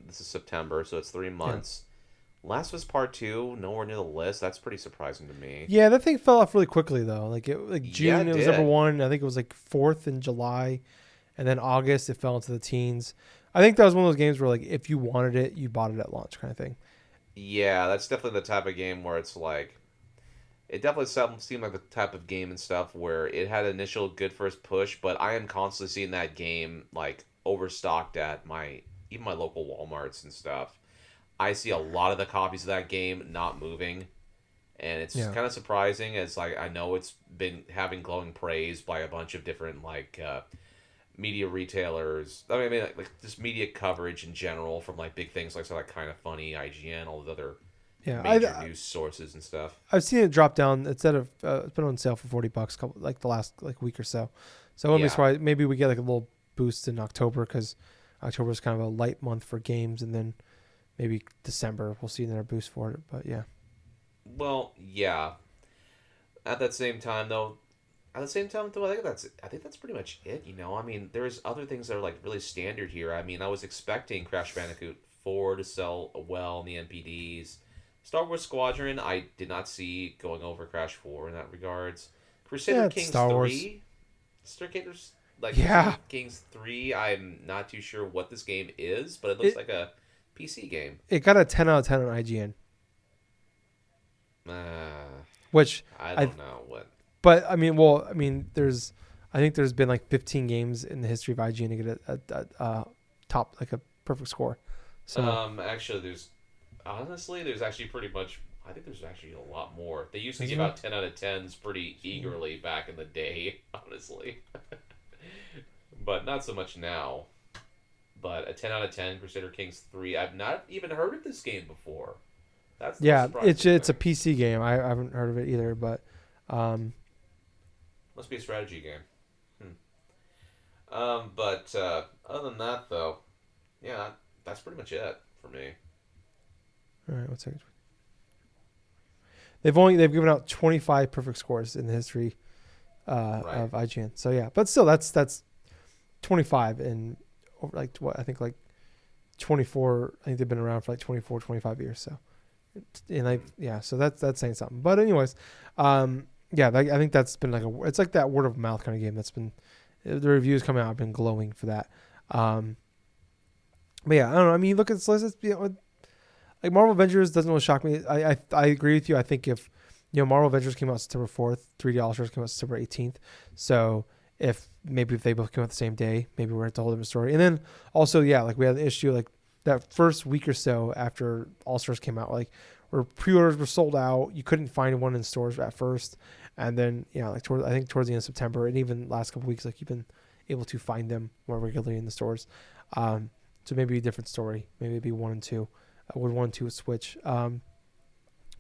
Speaker 5: this is September, so it's 3 months. Last of Us Part 2, nowhere near the list. That's pretty surprising to me.
Speaker 4: Yeah, that thing fell off really quickly, though. Like June, it was
Speaker 5: did.
Speaker 4: number 1. I think it was, like, 4th in July. And then August, it fell into the teens. I think that was one of those games where, like, if you wanted it, you bought it at launch kind of thing.
Speaker 5: Yeah, that's definitely the type of game where it's like... It definitely seemed like the type of game and stuff where it had initial good first push, but I am constantly seeing that game, like, overstocked at even my local Walmarts and stuff. I see a lot of the copies of that game not moving, and it's kind of surprising as, like, I know it's been having glowing praise by a bunch of different, like, media retailers. I mean, like just media coverage in general from, like, big things like Kind of Funny, IGN, all the other major news sources and stuff.
Speaker 4: I've seen it drop down instead of it's been on sale for $40 like the last week or so. So I wouldn't be surprised. Maybe we get like a little boost in October because October is kind of a light month for games, and then maybe December we'll see another boost for it. But yeah.
Speaker 5: Well, yeah. At the same time, though, I think that's pretty much it. I mean, there's other things that are like really standard here. I mean, I was expecting Crash Bandicoot 4 to sell well in the NPDs. Star Wars Squadron, I did not see going over Crash 4 in that regards. Crusader Kings 3. Crusader Kings 3, I'm not too sure what this game is, but it looks like a PC game.
Speaker 4: It got a 10 out of 10 on IGN. Which
Speaker 5: I don't know what.
Speaker 4: But I mean, I think there's been like 15 games in the history of IGN to get a top, like a perfect score. So
Speaker 5: actually, there's actually pretty much. I think there's actually a lot more. They used to give out 10 out of 10s pretty eagerly back in the day, honestly. But not so much now. But a 10 out of 10 Crusader Kings 3. I've not even heard of this game before. That's
Speaker 4: it's a PC game. I haven't heard of it either, but
Speaker 5: must be a strategy game. But other than that, though, yeah, that's pretty much it for me.
Speaker 4: All right, 1 second. They've given out 25 perfect scores in the history of IGN. So yeah, but still, that's 25 in like what I think like 24. I think they've been around for like 24, 25 years. So, so that's saying something. But anyways, I think that's been like it's like that word of mouth kind of game. That's been the reviews coming out have been glowing for that. But yeah, I don't know. I mean, look at this list. Like Marvel Avengers doesn't really shock me. I agree with you. I think if Marvel Avengers came out September 4th, 3D All Stars came out September 18th. So if they both came out the same day, maybe we're at a whole different story. And then also, yeah, like we had an issue like that first week or so after All Stars came out, like where pre-orders were sold out. You couldn't find one in stores at first, and then like I think towards the end of September and even last couple of weeks, like you've been able to find them more regularly in the stores. So maybe a different story. Maybe it'd be 1 and 2. Would 1 and 2 would switch.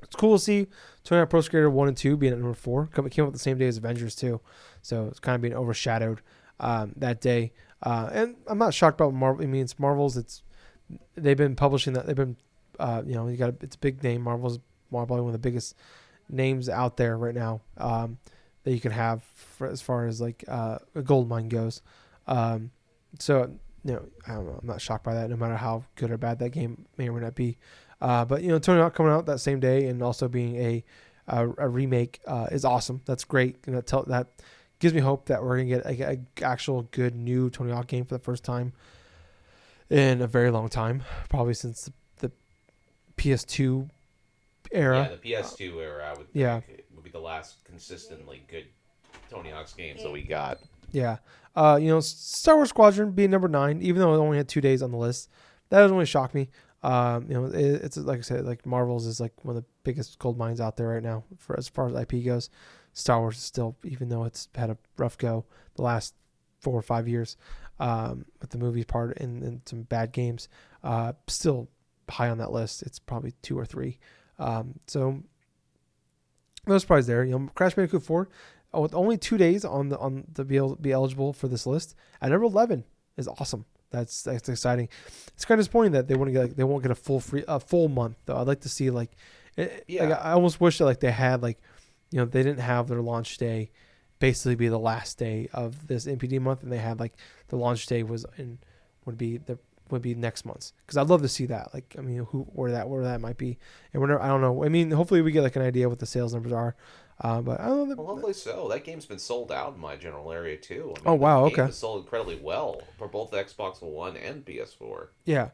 Speaker 4: It's cool to see Tony Hawk Pro Skater 1 and 2 being at number 4. It came out the same day as Avengers too, so it's kind of being overshadowed that day. And I'm not shocked about Marvel. I mean, it's Marvel's. They've been publishing that. They've been, it's a big name. Marvel's probably one of the biggest names out there right now that you can have as far as like a gold mine goes. So. I don't know. I'm not shocked by that, no matter how good or bad that game may or may not be. But Tony Hawk coming out that same day and also being a remake is awesome. That's great. That gives me hope that we're gonna get a actual good new Tony Hawk game for the first time in a very long time, probably since the PS2 era.
Speaker 5: Yeah, the PS2 era. I would think it would be the last consistently good Tony Hawk's games that we got.
Speaker 4: Yeah. Star Wars Squadron being number 9, even though it only had 2 days on the list, that doesn't really shock me. It's like I said, like Marvel's is like one of the biggest gold mines out there right now for as far as IP goes. Star Wars is still, even though it's had a rough go the last 4 or 5 years, with the movie part and some bad games, still high on that list. It's probably 2 or 3. So no surprise there. Crash Bandicoot 4. With only 2 days to be eligible for this list at number 11 is awesome. That's exciting. It's kind of disappointing that they won't get a full month though. I'd like to see like I almost wish that like they had like they didn't have their launch day basically be the last day of this NPD month, and they had like the launch day would be next month's, because I'd love to see that. Like, I mean, where that might be, and whenever, I don't know. I mean, hopefully we get like an idea what the sales numbers are. But I don't know.
Speaker 5: Well, hopefully so. That game's been sold out in my general area too. I mean,
Speaker 4: oh wow,
Speaker 5: the game
Speaker 4: okay.
Speaker 5: was sold incredibly well for both the Xbox One and PS4.
Speaker 4: Yeah,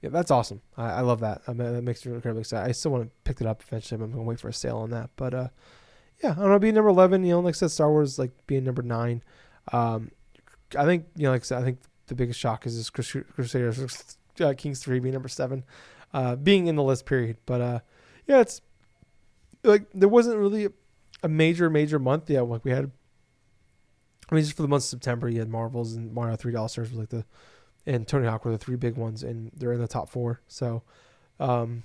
Speaker 4: that's awesome. I love that. I mean, that makes me incredibly excited. I still want to pick it up eventually. I'm gonna wait for a sale on that. But yeah, I don't know. Being number 11, like I said, Star Wars like being number 9. I think like I said, I think the biggest shock is this Crusaders Kings 3 being number 7, being in the list period. But yeah, it's like there wasn't really a major month. Yeah, like we had. I mean, just for the month of September, you had Marvels and Mario 3 All-Stars was like and Tony Hawk were the 3 big ones, and they're in the top 4. So, and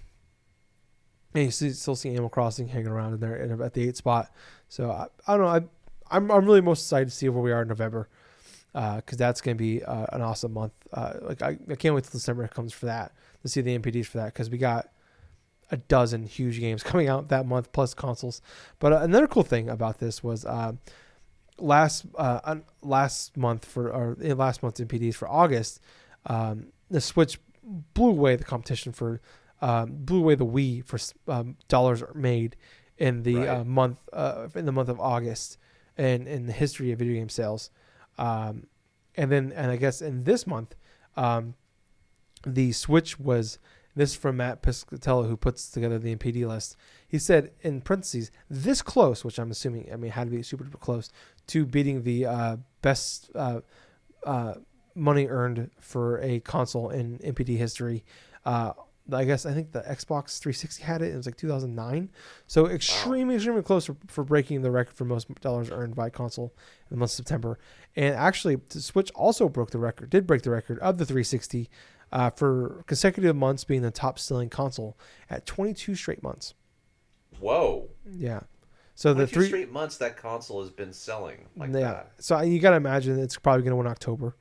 Speaker 4: you still see Animal Crossing hanging around in there at the 8th spot. So I don't know. I'm really most excited to see where we are in November, because that's going to be an awesome month. Like I can't wait till December comes for that, to see the NPDs for that, because we got a dozen huge games coming out that month plus consoles. But another cool thing about this was last month's NPDs for August, the Switch blew away the competition for blew away the Wii for dollars made in the month of August, and in the history of video game sales. And I guess in this month, the Switch was, this is from Matt Piscatella, who puts together the NPD list. He said in parentheses, this close, which I'm assuming, I mean, had to be super close to beating the best money earned for a console in NPD history. I think the Xbox 360 had it. It was like 2009. So extremely close for breaking the record for most dollars earned by a console in the month of September. And actually, the Switch also did break the record of the 360 for consecutive months being the top-selling console at 22 straight months.
Speaker 5: Whoa.
Speaker 4: Yeah. So the
Speaker 5: 3 straight months that console has been selling like that.
Speaker 4: So you got to imagine it's probably going to win October.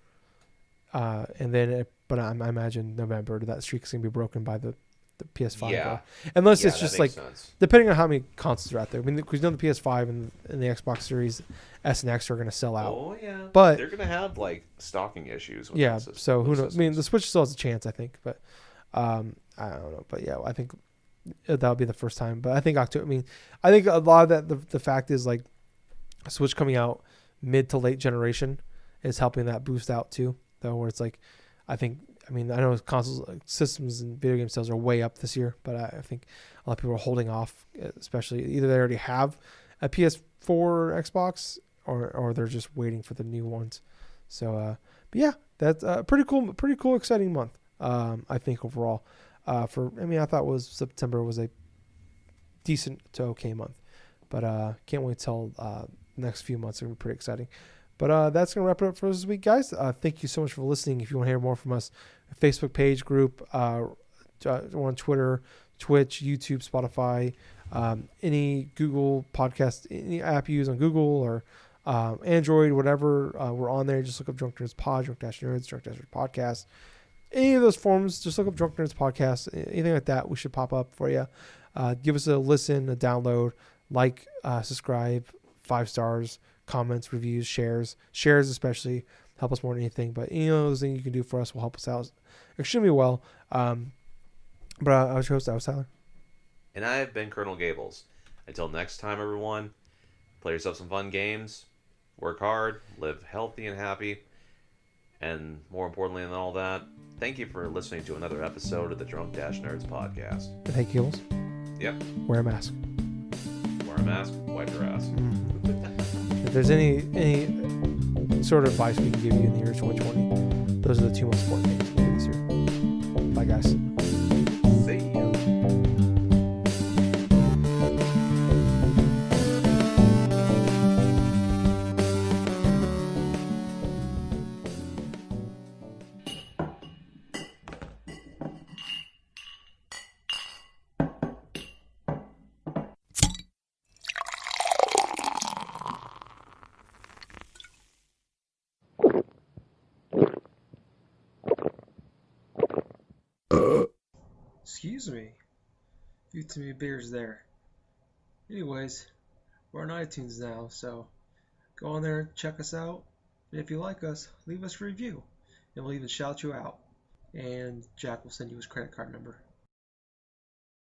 Speaker 4: And then but I imagine November, that streak is going to be broken by the PS5.
Speaker 5: Yeah.
Speaker 4: Unless it's just like,
Speaker 5: sense.
Speaker 4: depending on how many consoles are out there. I mean, because the PS5 and the Xbox Series S and X are going to sell out.
Speaker 5: Oh, yeah.
Speaker 4: But
Speaker 5: they're going to have, like, stocking issues. With
Speaker 4: yeah, so who knows?
Speaker 5: systems.
Speaker 4: I mean, the Switch still has a chance, I think. But I don't know. But yeah, I think that'll be the first time. But I think October, I think a lot of that, the fact is, like, Switch coming out mid to late generation is helping that boost out too, though, where it's like, I think I mean, I know consoles, systems, and video game sales are way up this year, but I think a lot of people are holding off, especially either they already have a PS4 or Xbox, or they're just waiting for the new ones. So, but yeah, that's pretty cool, exciting month. I think overall, I thought September was a decent to okay month, but can't wait till next few months are gonna be pretty exciting. But that's gonna wrap it up for this week, guys. Thank you so much for listening. If you want to hear more from us, Facebook page, group, on Twitter, Twitch, YouTube, Spotify, any Google podcast, any app you use on Google or Android, whatever, we're on there. Just look up Drunk Nerds Pod, Drunk Nerds, Drunk Nerds Podcast. Any of those forms, just look up Drunk Nerds Podcast. Anything like that, we should pop up for you. Give us a listen, a download, subscribe, 5 stars, comments, reviews, shares especially help us more than anything. But those things you can do for us will help us out extremely well. But I was your host, I was Tyler.
Speaker 5: And I have been Colonel Gables. Until next time, everyone, play yourself some fun games, work hard, live healthy and happy, and more importantly than all that, thank you for listening to another episode of the Drunk Nerds podcast.
Speaker 4: Hey, Gables.
Speaker 5: Yep.
Speaker 4: Wear a mask.
Speaker 5: Wear a mask, wipe your ass.
Speaker 4: If there's any sort of advice we can give you in the year 2020, those are the 2 most important things we do this year. Bye, guys.
Speaker 5: See you.
Speaker 4: Excuse me. You too many beers there. Anyways, we're on iTunes now, so go on there, check us out, and if you like us, leave us a review, and we'll even shout you out. And Jack will send you his credit card number.